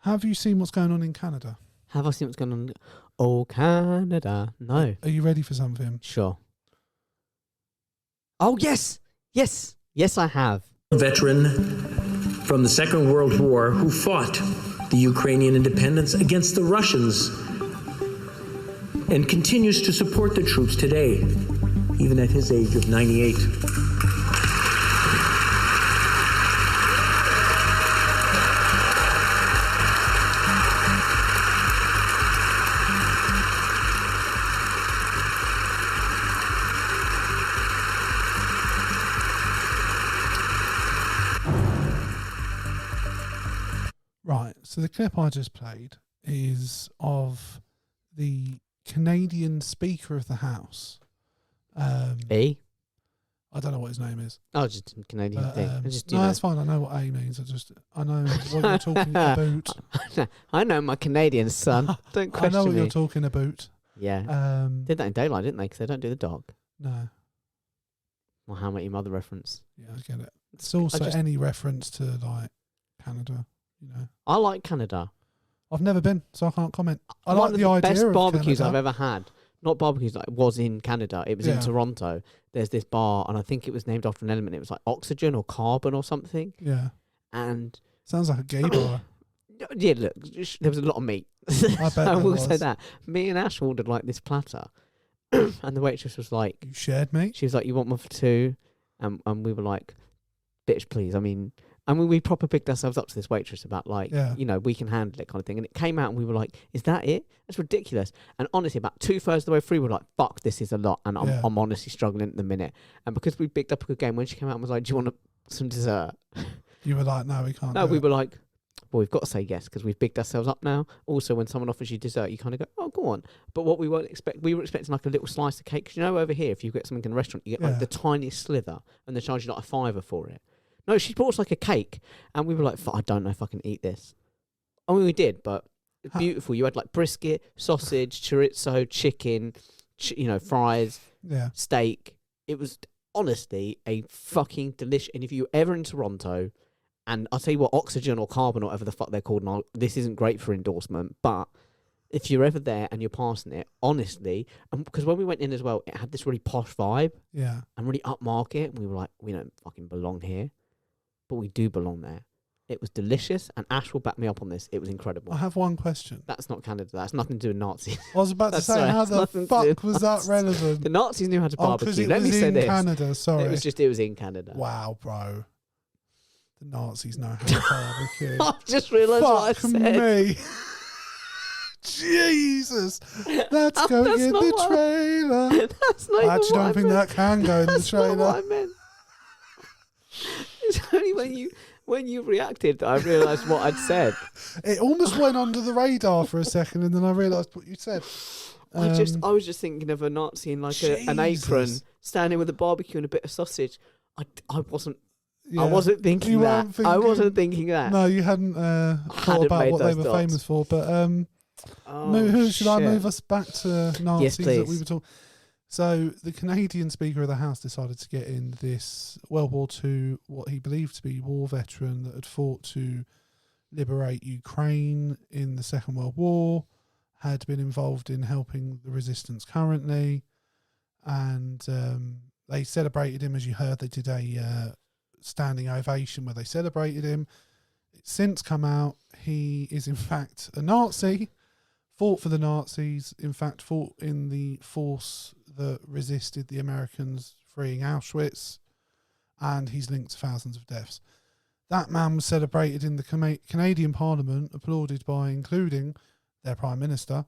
Have you seen what's going on in Canada? Have I seen what's going on? Oh, Canada. No. Are you ready for something? Sure. Oh, yes. Yes. Yes, I have. Veteran from the Second World War who fought the Ukrainian independence against the Russians and continues to support the troops today, even at his age of 98. Right. So the clip I just played is of the Canadian Speaker of the House. E? I don't know what his name is. Oh, just a Canadian But, thing. I just, you no, know. that's fine. I know what A means. I know what you're talking about. I know my Canadian son. Don't I question know what me. you're talking about. Yeah. Did that in Daylight, didn't they? Because they don't do the dog. No. Well, How I Met Your Mother reference. Yeah, I get it. It's also just- any reference to like Canada. You know, I like Canada. I've never been, so I can't comment. I One like of the idea best of barbecues Canada. I've ever had. Not barbecues, like, was in Canada. It was in Yeah. Toronto. There's this bar, and I think it was named after an element. It was like oxygen or carbon or something. Yeah, And sounds like a gay bar. yeah, look, there was a lot of meat. I bet I there will say was. that. Me and Ash ordered like this platter, and the waitress was like, You shared me. she was like, "You want one for two?" And we were like, "Bitch, please." I mean, And we proper picked ourselves up to this waitress about like, Yeah. you know, we can handle it kind of thing. And it came out and we were like, is that it? That's ridiculous. And honestly, about 2/3 of the way through, we were like, fuck, this is a lot. And I'm honestly struggling at the minute. And because we picked up a good game, when she came out and was like, do you want some dessert? You were like, no, we can't. No, we were like, well, we've got to say yes because we've bigged ourselves up now. Also, when someone offers you dessert, you kind of go, oh, go on. But what we were expecting like a little slice of cake. Because you know, over here, if you get something in a restaurant, you get like the tiniest slither and they charge you like $5 for it. No, she brought us like a cake, and we were like, I don't know if I can eat this. I mean, we did, but it's beautiful. You had like brisket, sausage, chorizo, chicken, fries, steak. It was honestly a fucking delicious. And if you're ever in Toronto, and I'll tell you what, Oxygen or Carbon or whatever the fuck they're called, and this isn't great for endorsement, but if you're ever there and you're passing it, honestly, because when we went in as well, it had this really posh vibe, and really upmarket, and we were like, we don't fucking belong here. But we do belong there. It was delicious, and Ash will back me up on this. It was incredible. I have one question. That's not Canada. That's nothing to do with Nazis. I was about to say, how the fuck was that relevant? The Nazis knew how to barbecue. Let me say this. Canada, sorry. It was in Canada. Wow, bro. The Nazis know how to barbecue. I've just realised what I said. Me. Jesus. That's going in the trailer. That's not I actually don't think that can go in the trailer. That's not what I meant. It's only when you reacted that I realised what I'd said. It almost went under the radar for a second, and then I realised what you said. I was just thinking of a Nazi in like an apron, standing with a barbecue and a bit of sausage. I wasn't. Yeah. I wasn't thinking that. I wasn't thinking that. No, you hadn't thought about what they were famous for. But should I move us back to Nazis that we were talking? So the Canadian Speaker of the House decided to get in this World War II, what he believed to be war veteran that had fought to liberate Ukraine in the Second World War, had been involved in helping the resistance currently, and they celebrated him, as you heard. They did a standing ovation where they celebrated him. It's since come out he is in fact a Nazi, fought for the Nazis, in fact fought in the force that resisted the Americans freeing Auschwitz, and he's linked to thousands of deaths. That man was celebrated in the Canadian Parliament, applauded by including their Prime Minister,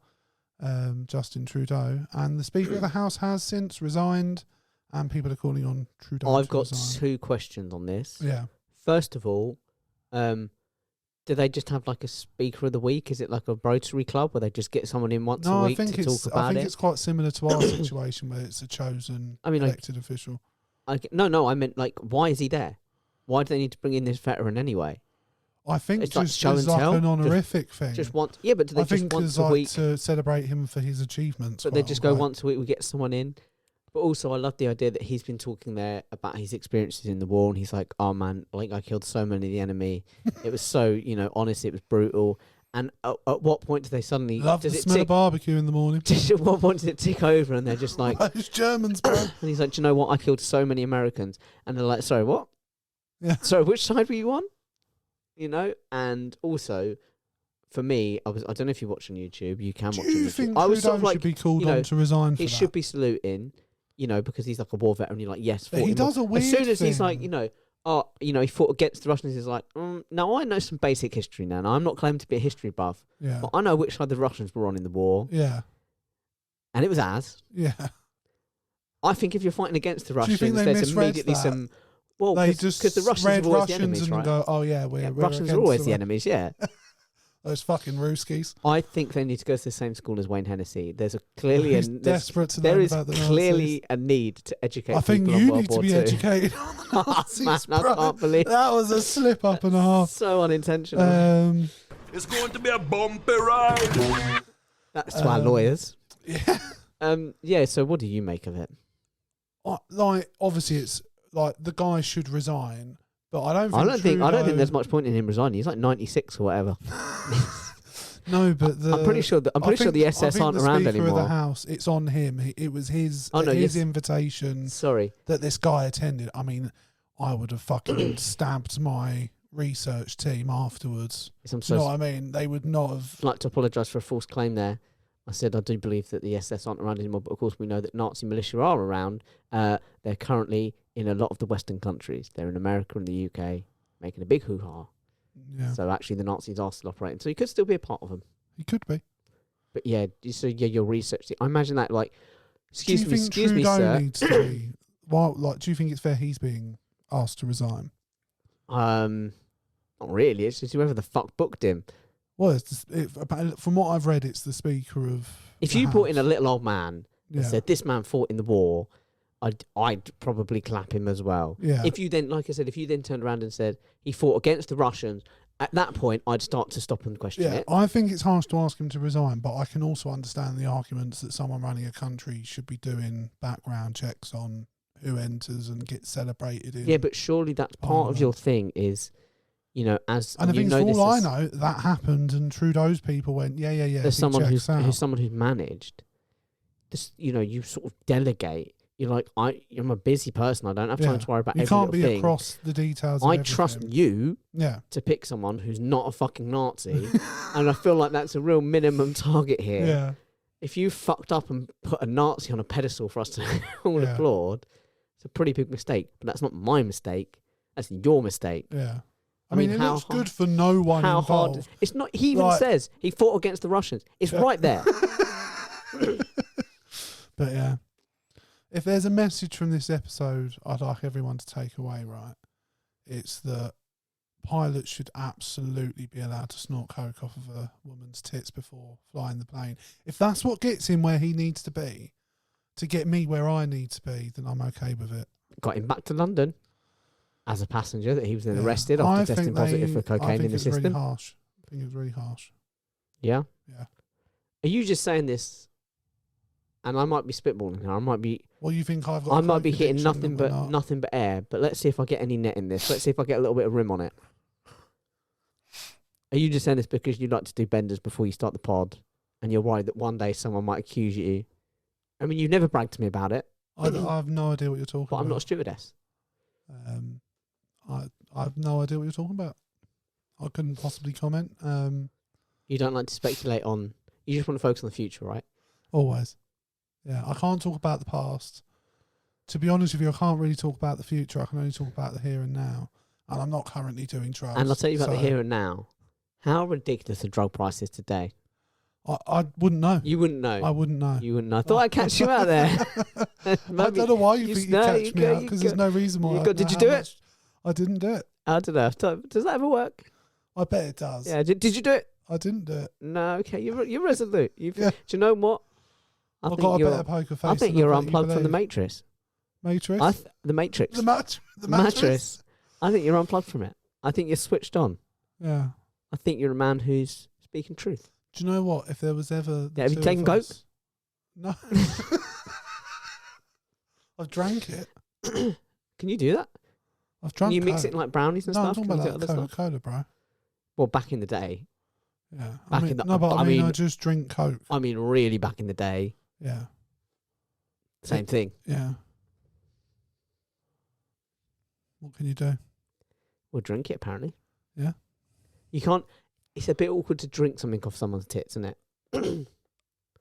Justin Trudeau, and the Speaker of the House has since resigned, and people are calling on Trudeau I've got resign. 2 questions on this. Yeah. First of all, do they just have like a Speaker of the Week? Is it like a Rotary Club where they just get someone in once a week to talk about it? I think it's quite similar to our situation where it's a chosen elected official. No, I meant like, why is he there? Why do they need to bring in this veteran anyway? I think it's just like as like an honorific thing. Just once, yeah, but do they just once a week to celebrate him for his achievements? But they just go once a week, we get someone in. But also, I love the idea that he's been talking there about his experiences in the war, and he's like, "Oh man, like I killed so many of the enemy. It was so, honestly, it was brutal." And at what point do they suddenly love the smell of barbecue in the morning? At what point does it tick over, and they're just like, "Those Germans, bro." And he's like, "Do you know what? I killed so many Americans," and they're like, "Sorry, what? Yeah. Sorry, which side were you on?" And also, for me, I don't know if you watch on YouTube. You can watch on YouTube. Do you think I was Trudeau sort of like, should be called on to resign for he that? should be saluting, because he's like a war veteran. You're like, yes. But he does a weird As soon as thing. he's like, he fought against the Russians. He's like, now I know some basic history now. Now I'm not claiming to be a history buff, but I know which side the Russians were on in the war. Yeah. And it was ours. Yeah. I think if you're fighting against the Do you think Russians, they there's misread immediately that? some. Well, They because just the Russians read are always Russians the enemies, and right? go, "Oh yeah, we're Russians are always the enemies." Yeah. Those fucking Ruskies. I think they need to go to the same school as Wayne Hennessy. There's clearly desperate to there learn is about the Nazis. clearly a need to educate. I think people you on need World to be War II. educated on the Nazis, Man, bro. I can't believe that was a slip up and a half. So unintentional. It's going to be a bumpy ride. That's to our lawyers. Yeah. So what do you make of it? Like, obviously, it's like the guy should resign, but I don't think. I don't think there's much point in him resigning. He's like 96 or whatever. No, but I'm pretty sure the SS aren't around anymore. The Speaker of the House, it's on him. It was his invitation. Sorry, that this guy attended. I mean, I would have fucking stabbed my research team afterwards. Do you know what I mean? They would not have. I'd like to apologise for a false claim there. I said I do believe that the SS aren't around anymore, but of course we know that Nazi militia are around. They're currently in a lot of the Western countries. They're in America and the UK, making a big hoo-ha. Yeah, So actually the Nazis are still operating. So you could still be a part of them. he could be. But yeah, so yeah, your research. I imagine that like, Do you think excuse me, Trudeau sir. needs to be? Well, like, do you think it's fair he's being asked to resign? Not really. It's just whoever the fuck booked him. Well, from what I've read, it's the Speaker of. If the you brought in a House. little old man and Yeah. said this man fought in the war, I'd probably clap him as well. Yeah. If you then, like I said, if you then turned around and said he fought against the Russians, at that point I'd start to stop and question Yeah, it. I think it's harsh to ask him to resign, but I can also understand the arguments that someone running a country should be doing background checks on who enters and gets celebrated in. Yeah, but surely that's part of your thing is, you know, as and the you thing know, is, this for all I is- know, that happened, and Trudeau's people went, yeah. there's he someone checks out. who's someone who's managed. This, you know, you sort of delegate. You're like, I'm a busy person. I don't have time to worry about You every can't little be thing. across the details. Of I trust everything. you Yeah, to pick someone who's not a fucking Nazi, and I feel like that's a real minimum target here. yeah, If you fucked up and put a Nazi on a pedestal for us to all Yeah. applaud, it's a pretty big mistake. But that's not my mistake. That's your mistake. yeah. I I mean, mean, it how looks hard- good for no one How involved. hard? It's not. He even Like- says he fought against the Russians. It's Yeah. right there. But yeah, if there's a message from this episode I'd like everyone to take away, right, it's that pilots should absolutely be allowed to snort coke off of a woman's tits before flying the plane. If that's what gets him where he needs to be, to get me where I need to be, then I'm okay with it. Got him back to London as a passenger that he was then Yeah. arrested I after testing think positive for I cocaine think in the it's really system. harsh. I think it was really harsh. Yeah. Yeah. Are you just saying this? And I might be spitballing here. I might be. Well, you think I've got? I a might coke be hitting addiction nothing but air. But let's see if I get any net in this. Let's see if I get a little bit of rim on it. Are you just saying this because you like to do benders before you start the pod, and you're worried that one day someone might accuse you? I mean, you've never bragged to me about it, I have no idea what you're talking but about. I'm not a stewardess. I have no idea what you're talking about. I couldn't possibly comment. You don't like to speculate on. You just want to focus on the future, right? Always. Yeah, I can't talk about the past. To be honest with you, I can't really talk about the future. I can only talk about the here and now. And I'm not currently doing drugs. And I'll tell you about the so here and now. How ridiculous are drug prices today? I wouldn't know. You wouldn't know. I wouldn't know. You wouldn't know. I thought I'd catch you out there. I don't know why you think you no, catch me out, because there's no reason why. Did you do it? I didn't do it. I don't know. Does that ever work? I bet it does. Yeah. Did you do it? I didn't do it. No. Okay. You're resolute. Yeah. Do you know what? I've got a better poker face. I think than you're I've let you unplugged from the believe. Matrix. Matrix? The Matrix. The mattress? I think you're unplugged from it. I think you're switched on. Yeah. I think you're a man who's speaking truth. Do you know what? If there was ever... Yeah, have you taken coke? No. I've drank it. Can you do that? I've drunk Can you mix Coke. it in like brownies and No, I'm stuff? talking Can you about do that other stuff? Coca-Cola, bro. Well, back in the day. Yeah. Back I mean, in the- no, but I I mean, I mean- just drink Coke. I mean, really back in the day. Yeah. Same thing. Yeah. What can you do? We'll drink it, apparently. Yeah. You can't... It's a bit awkward to drink something off someone's tits, isn't it?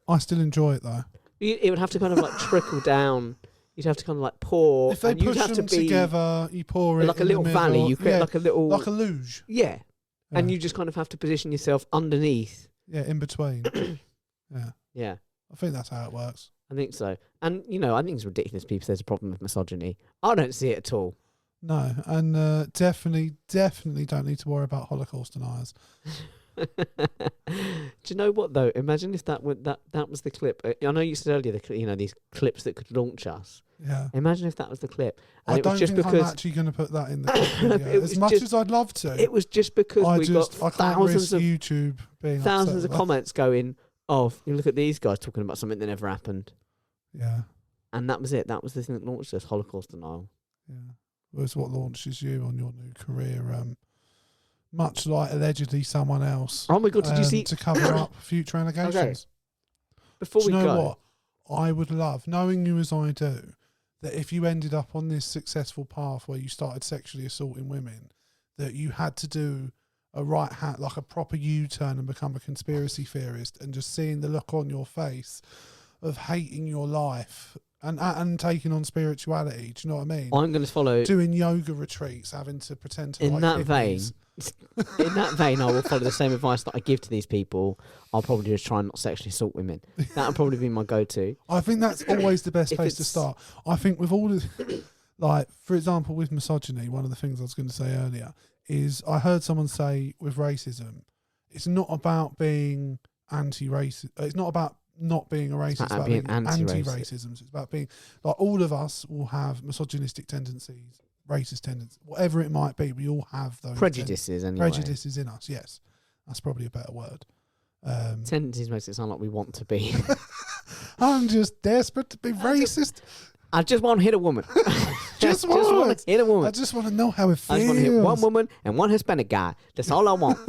I still enjoy it, though. It would have to kind of like trickle down. You'd have to kind of like pour. If they and you'd push have to them be together, you pour it like a in the little valley. middle. You create Yeah, like a little... like a luge. Yeah. And Yeah. you just kind of have to position yourself underneath. Yeah, in between. Yeah. Yeah. I think that's how it works. I think so. And, you know, I think it's ridiculous people say there's a problem with misogyny. I don't see it at all. No, and definitely don't need to worry about Holocaust deniers. Do you know what though? Imagine if that was the clip. I know you said earlier, these clips that could launch us. Yeah. Imagine if that was the clip, and I it don't was just think I'm because actually going to put that in the video. It was As much just- as I'd love to. it was just because I we can't got thousands risk of YouTube being thousands upset of with comments going, "Oh, you look at these guys talking about something that never happened," that. Yeah. and that was it. That was the thing that launched us: Holocaust denial. Yeah. Well, it's what launches you on your new career. Much like allegedly someone else. Oh my God, did you see? to cover up future allegations? Before Do we you know go, what? I would love, knowing you as I do, that if you ended up on this successful path where you started sexually assaulting women, that you had to do a right hat, like a proper U-turn and become a conspiracy theorist, and just seeing the look on your face of hating your life and taking on spirituality. Do you know what I mean? I'm going to follow Doing yoga retreats, having to pretend to in like that hippies. vein. In that vein, I will follow the same advice that I give to these people. I'll probably just try and not sexually assault women. That'll probably be my go-to. I think that's always the best If place to it's- start. I think with all the, like, for example, with misogyny, one of the things I was going to say earlier is I heard someone say with racism, it's not about being anti-racist. It's not about not being a racist. It's about being anti-racism. It's about being, like, all of us will have misogynistic tendencies, racist tendencies, whatever it might be. We all have those Prejudices, anyway. prejudices in us. Yes, that's probably a better word. Tendencies makes it sound like we want to be. I'm just desperate to be racist. I just want to hit a woman. Just want want to hit a woman. I just want to know how it feels. I just want to hit one woman and one Hispanic guy. That's all I want.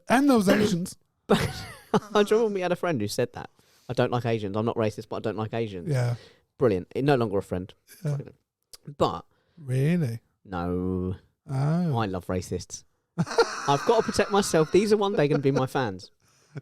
and those Asians. I remember we had a friend who said that. I don't like Asians. I'm not racist, but I don't like Asians. Yeah. Brilliant. No longer a friend. Yeah. But Really? no, Oh. I love racists. I've got to protect myself. These are one day going to be my fans.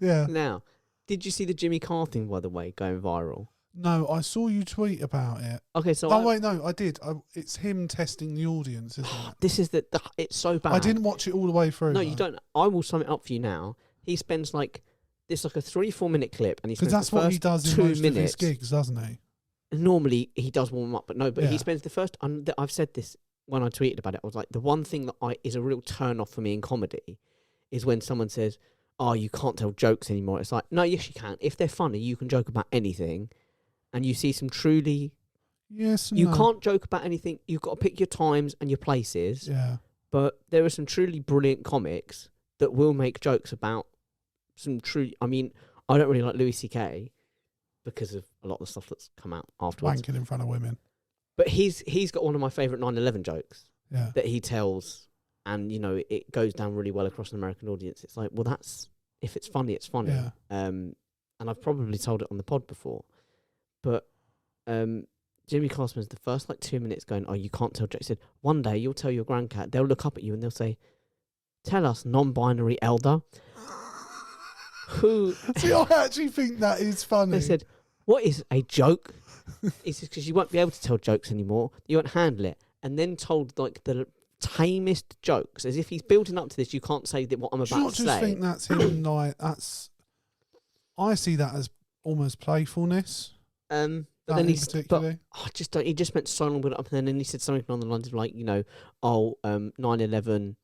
Yeah. Now, did you see the Jimmy Carr thing, by the way, going viral? No, I saw you tweet about it. Okay, so Oh, wait, no, I did. It's him testing the audience, isn't it? this is it's so bad. I didn't watch it all the way through. No, you don't. I will sum it up for you now. He spends like a 3-4 minute clip, and he Because spends that's the what first he does in 2 most of his minutes. gigs, doesn't he? Normally he does warm up, but no. But Yeah. he spends the first. I've said this when I tweeted about it. I was like, the one thing that is a real turn off for me in comedy is when someone says, "Oh, you can't tell jokes anymore." It's like, no, yes, you can. If they're funny, you can joke about anything. And you see some truly... Yes and You no. can't joke about anything. You've got to pick your times and your places. Yeah. But there are some truly brilliant comics that will make jokes about some true... I mean, I don't really like Louis C.K. because of a lot of the stuff that's come out afterwards. Wanking in front of women. But he's got one of my favourite 9/11 jokes Yeah. that he tells, and, you know, it goes down really well across an American audience. It's like, well, that's... If it's funny, it's funny. Yeah. And I've probably told it on the pod before. But Jimmy Carr spends the first 2 minutes going, "Oh, you can't tell jokes." He said, "One day you'll tell your grandcat, they'll look up at you and they'll say, 'Tell us, non-binary elder.'" Who? See, I actually think that is funny. They said, "What is a joke?" He says, "Because you won't be able to tell jokes anymore. You won't handle it." And then told the tamest jokes, as if he's building up to this. You can't say that what I'm Do you about not to just say. think that's him? I see that as almost playfulness. But That then in he's particularly. I just don't. He just spent so long with it up, and then he said something along the lines of 9/11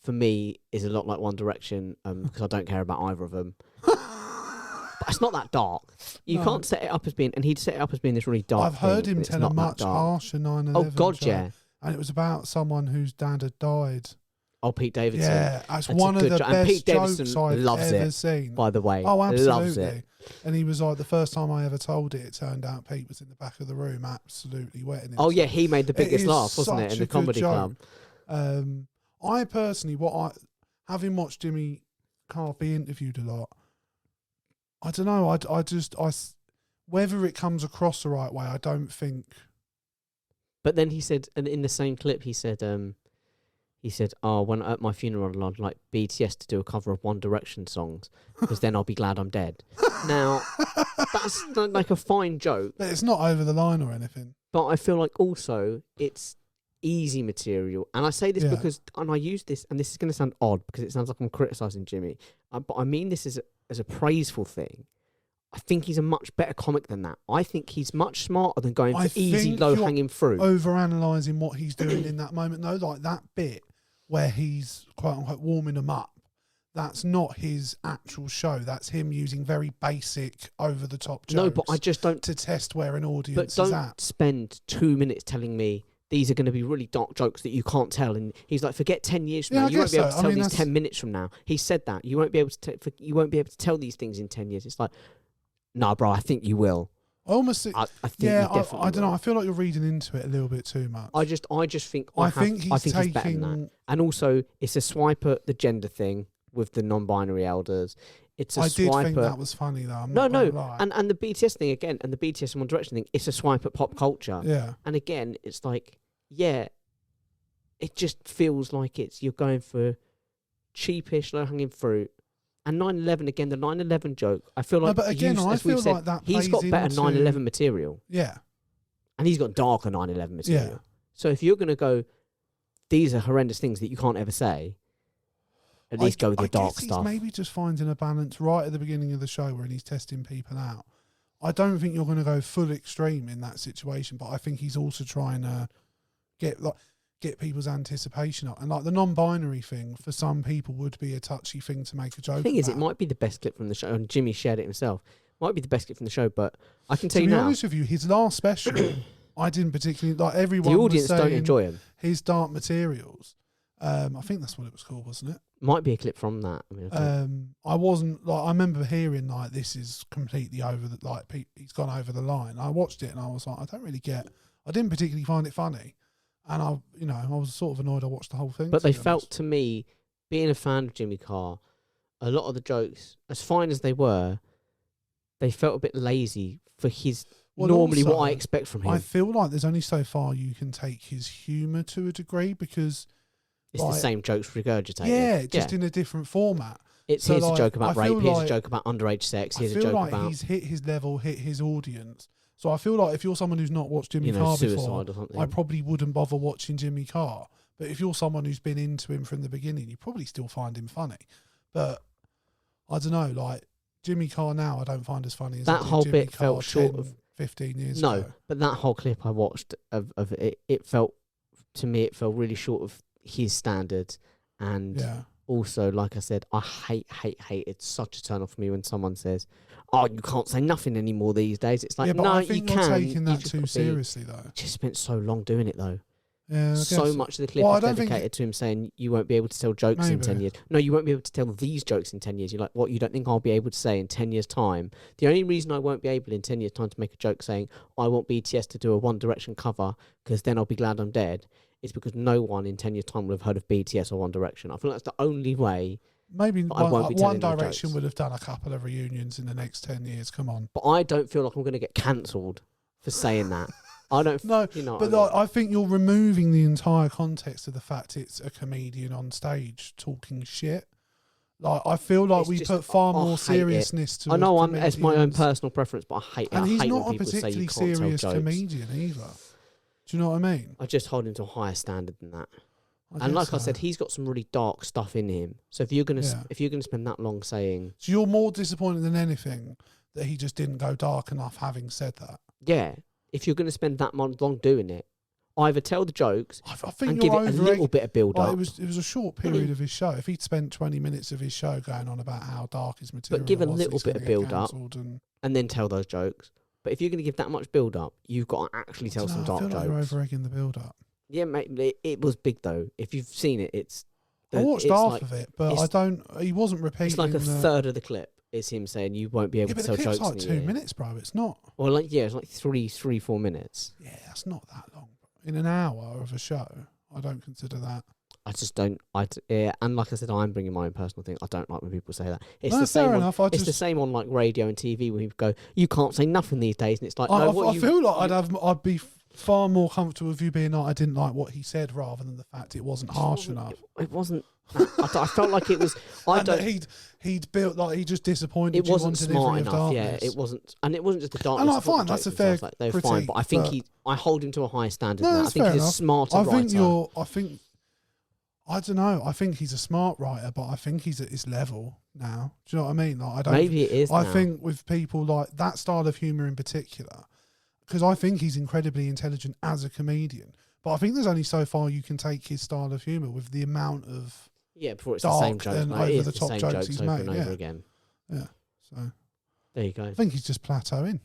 for me is a lot like One Direction because I don't care about either of them. But it's not that dark. You No. can't set it up as being, and he'd set it up as being this really dark. I've heard thing, him but it's tell a not that much dark. harsher 9/11 Oh God, joke, yeah. and it was about someone whose dad had died. Oh, Pete Davidson. Yeah, that's That's a one of good the joke. And best Pete Davidson jokes I've loves ever it, seen. By the way, Oh, absolutely. loves it. And he was like, the first time I ever told it, it turned out Pete was in the back of the room, absolutely wetting Oh himself. yeah, he made the It biggest is laugh, wasn't it, such in a the good comedy joke. club? I personally, having watched Jimmy Carr be interviewed a lot, I don't know. Whether it comes across the right way, I don't think. But then he said, and in the same clip, he said, "Oh, when at my funeral, I'd like BTS to do a cover of One Direction songs, because then I'll be glad I'm dead." Now, that's like a fine joke, But it's not over the line or anything. but I feel like also it's easy material. And I say this Yeah. because, and I use this, and this is going to sound odd because it sounds like I'm criticising Jimmy, but I mean this as a praiseful thing. I think he's a much better comic than that. I think he's much smarter than going I for easy, think low-hanging fruit. Over-analysing what he's doing in that moment, though, like that bit where he's quote-unquote warming them up, that's not his actual show. That's him using very basic, over-the-top jokes No, but I just don't. to test where an But audience don't is at. spend 2 minutes telling me these are going to be really dark jokes that you can't tell. And he's like, forget 10 years from Yeah, now. I You won't be guess able so. to I tell mean, these that's- 10 minutes from now. He said that you won't be able to. You won't be able to tell these things in 10 years. It's like, no, bro. I think you will. I almost think, I think yeah, you definitely I don't know. will. I feel like you're reading into it a little bit too much. I just think I think he's he's better than that. taking. And also, it's a swipe at the gender thing with the non-binary elders. It's a I did swipe think at that was funny though. I'm no, not no, gonna lie. and the BTS thing again, and the BTS and One Direction thing. It's a swipe at pop culture. Yeah, And again, it's like, yeah, it just feels like you're going for cheapish, low-hanging fruit. And 9/11 again, the 9/11 joke. I feel like, but again, I as we've feel said, like that he's got plays better into- 9/11 material, Yeah. and he's got darker 9/11 material. Yeah. So if you're going to go, these are horrendous things that you can't ever say, at least go with the dark guess stuff. He's maybe just finding a balance right at the beginning of the show when he's testing people out. I don't think you're going to go full extreme in that situation, but I think he's also trying to get people's anticipation up. And like the non-binary thing for some people would be a touchy thing to make a joke. The thing is, it about. might be the best clip from the show, and Jimmy shared it himself. Might be the best clip from the show, but I can tell To you be now, honest with you, his last special, I didn't particularly like. Everyone the was audience don't saying enjoy him. his dark materials. I think that's what it was called, wasn't it? Might be a clip from that. I mean, I wasn't like. I remember hearing like this is completely over the like. He's gone over the line. I watched it and I was like, I don't really get. I didn't particularly find it funny, and I was sort of annoyed. I watched the whole thing, but to they be felt honest. to me, being a fan of Jimmy Carr, a lot of the jokes, as fine as they were, they felt a bit lazy for his normally also, what I expect from him. I feel like there's only so far you can take his humour to a degree because It's the like, same jokes regurgitated. yeah, just in a different format. It's so, here's like, a joke about I rape, feel here's like- a joke about underage sex, here's I a feel joke like about he's hit his level, hit his audience. So I feel like if you're someone who's not watched Jimmy Carr suicide before, or something. I probably wouldn't bother watching Jimmy Carr. But if you're someone who's been into him from the beginning, you probably still find him funny. But I don't know, like Jimmy Carr now, I don't find as funny as I That did whole Jimmy bit Carr felt short 10, of 15 years No, ago. but that whole clip I watched of it, it felt, to me, it felt really short of his standards. And Yeah. also, like I said, I hate. It's such a turn off for me when someone says, "Oh, you can't say nothing anymore these days." It's like, Yeah, but no, I you think can. you're taking You that just too gotta be- seriously, though. Just spent so long doing it though. Yeah, I So guess. much of the clip Well, I is don't think dedicated to him saying you won't be able to tell jokes in 10 Maybe. years. No, you won't be able to tell these jokes in 10 years. You're like, what, you don't think I'll be able to say in 10 years' time? The only reason I won't be able in 10 years' time to make a joke saying I want BTS to do a One Direction cover because then I'll be glad I'm dead is because no one in 10 years' time will have heard of BTS or One Direction. I feel like that's the only way. Maybe I won't be One telling no Direction jokes. would have done a couple of reunions in the next 10 years. Come on. But I don't feel like I'm going to get cancelled for saying that. I don't. No, you know but what I mean? like, I think you're removing the entire context of the fact it's a comedian on stage talking shit. Like I feel like It's we just- put far I more hate it. seriousness to. I know it's my own comedians. personal preference, but I hate it. And I he's hate not when a people say you particularly can't serious tell jokes. comedian either. Do you know what I mean? I just hold him to a higher standard than that. I And like guess I so. said, he's got some really dark stuff in him. So if you're gonna Yeah. if you're gonna spend that long saying, So you're more disappointed than anything that he just didn't go dark enough. Having said that, yeah, if you're gonna spend that long doing it, either tell the jokes I think and you're give it a over little bit of build Like, up, it was a short period of his show. If he'd spent 20 minutes of his show going on about how dark his material give a was, little he's bit gonna of get build up. cancelled and and then tell those jokes. But if you're gonna give that much build up, you've got to actually tell some I dark feel like you're jokes. over-egging the build-up. Yeah, mate, it was big though. If you've seen it, I watched it's half like, of it, but it's- I don't. He wasn't repeating. It's like a the, third of the clip is him saying you won't be able Yeah, to but tell the clip's jokes like in a 2 year. minutes, bro. It's not. Well, like it's like 3-4 minutes. Yeah, that's not that long. In an hour of a show, I don't consider that. I just don't. Yeah, and like I said, I'm bringing my own personal thing. I don't like when people say that. It's No, the same. fair On, enough. I it's the just, same on like radio and TV where people go, "You can't say nothing these days," and it's like, I, no, I, what I you, feel like I'd be far more comfortable with you being like I didn't like what he said rather than the fact it wasn't harsh enough. It wasn't. I felt like it was. I And that don't. he'd built like he just disappointed It you wasn't on delivery smart of enough. darkness. Yeah, it wasn't, and it wasn't just the darkness. And like, I thought the fine, that's jokes a fair themselves, they were fine, critique, but I think but- I hold him to a higher standard. No, than that. I that's think fair he's a enough. smarter I writer. think I don't know. I think he's a smart writer, but I think he's at his level now. Do you know what I mean? Like I don't. Maybe it is. I now. think with people like that style of humour in particular, because I think he's incredibly intelligent as a comedian. But I think there's only so far you can take his style of humour with the amount of Yeah, before it's the same dark jokes. and No, it is the over-the-top same jokes jokes he's over made, and over yeah. again. yeah. So There you go. I think he's just plateauing,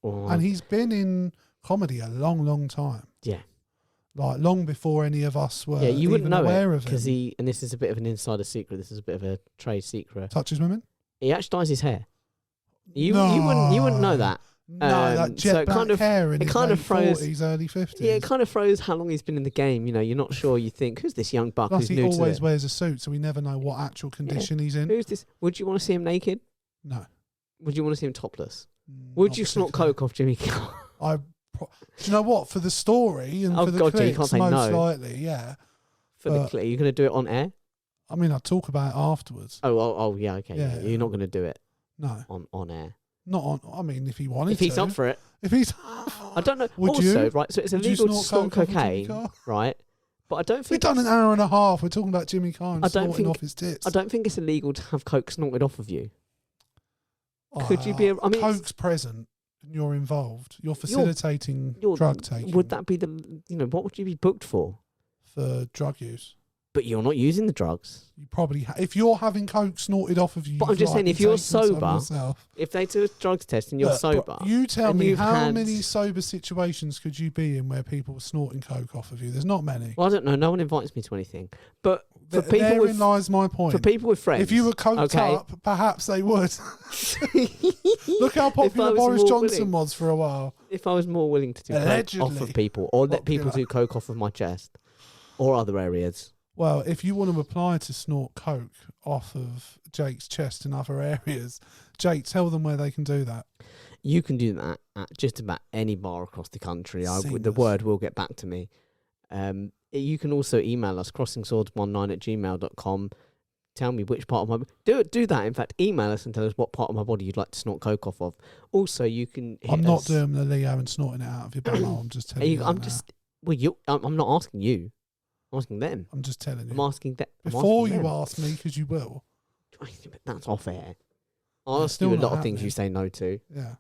Or, and he's been in comedy a long, long time. yeah. Like long before any of us were. Yeah, you wouldn't even know aware it of because him. and this is a bit of an insider secret. This is a bit of a trade secret. Touches women. He actually dyes his hair. You wouldn't know that. No, So that jet it black kind of- hair in it his kind of late froze- 40s, early 50s. Yeah, it kind of throws how long he's been in the game. You know, you're not sure. You think, who's this young buck Plus, who's he new to always it? wears a suit, so we never know what actual condition he's in. Who's this? Would you want to see him naked? No. Would you want to see him topless? Would Not you snort particularly. coke off Jimmy Carr? Do you know what? For the story and Oh, for the God, yeah, you clicks, can't say most no. likely, yeah. For the But- clip, you're going to do it on air? I mean, I'll talk about it afterwards. Oh, yeah, okay. Yeah. You're not going to do it No, on air. not on. I mean, if he wanted If he's to. up for it. If he's. I don't know. Would also, you? right, so it's Would you illegal to snort coke off of Jimmy cocaine, Carr? right? But I don't We've think done an hour and a half. We're talking about Jimmy Carr and I don't snorting think- off his tits. I don't think it's illegal to have coke snorted off of you. Could you be? I mean, Coke's present and you're involved. You're facilitating you're- drug taking. would that be the? What would you be booked for? for drug use? But you're not using the drugs. You probably if you're having coke snorted off of you. But I'm you've just saying, likely if you're taken some sober, yourself. If they do a drugs test and you're Look, sober, you tell and me you've how had- many sober situations could you be in where people were snorting coke off of you? There's not many. Well, I don't know. No one invites me to anything. But for people Therein with lies my point. for people with friends, If you were coked okay? up, perhaps they would. Look how If I popular was Boris more Johnson willing- was for a while. If I was more willing to do coke off Allegedly of people, or let people popular. do coke off of my chest, or other areas. Well, if you want to apply to snort coke off of Jake's chest and other areas, Jake, tell them where they can do that. You can do that at just about any bar across the country. The Seamless. word will get back to me. You can also email us, CrossingSwords19@gmail.com. Tell me which part of my... Do that, in fact. Email us and tell us what part of my body you'd like to snort coke off of. Also, you can hit I'm not us. doing the Leo and snorting it out of your bumhole. I'm just telling you. I'm that now. just... Well, I'm not asking you. I'm asking them. I'm just telling I'm you. asking them. Before you ask me, because you will. That's off air. I Yeah, ask still you a not lot of things happening. you say no to. Yeah.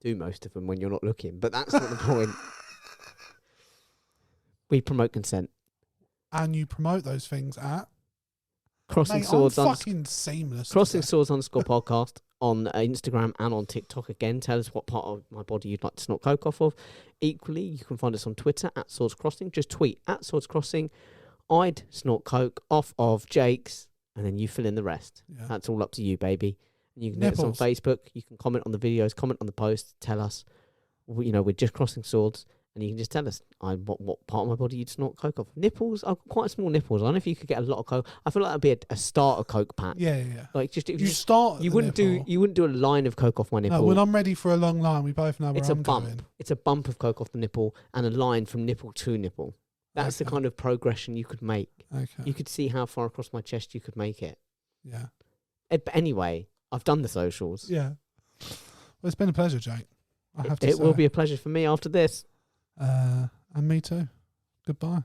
Do most of them when you're not looking, but that's not the point. We promote consent. And you promote those things at... Crossing Mate, Swords I'm fucking seamless. Crossing today. Swords _podcast on Instagram and on TikTok. Again, tell us what part of my body you'd like to snort coke off of. Equally, you can find us on Twitter at Swords Crossing. Just tweet at Swords Crossing. I'd snort coke off of Jake's, and then you fill in the rest. Yeah. That's all up to you, baby. And you can hit us on Nipples. Facebook. You can comment on the videos, comment on the posts. Tell us, we're just Crossing Swords. And you can just tell us what part of my body you'd snort coke off. Nipples, I've got quite small nipples. I don't know if you could get a lot of coke. I feel like that'd be a starter coke pack. Yeah. Like just if You start. at you the wouldn't nipple. do a line of coke off my nipple. No, when I'm ready for a long line, we both know where It's a I'm bump. going. It's a bump of coke off the nipple and a line from nipple to nipple. That's the Okay. kind of progression you could make. Okay. You could see how far across my chest you could make it. Yeah. But anyway, I've done the socials. Yeah. Well, it's been a pleasure, Jake. I have to It say. will be a pleasure for me after this. And me too. Goodbye.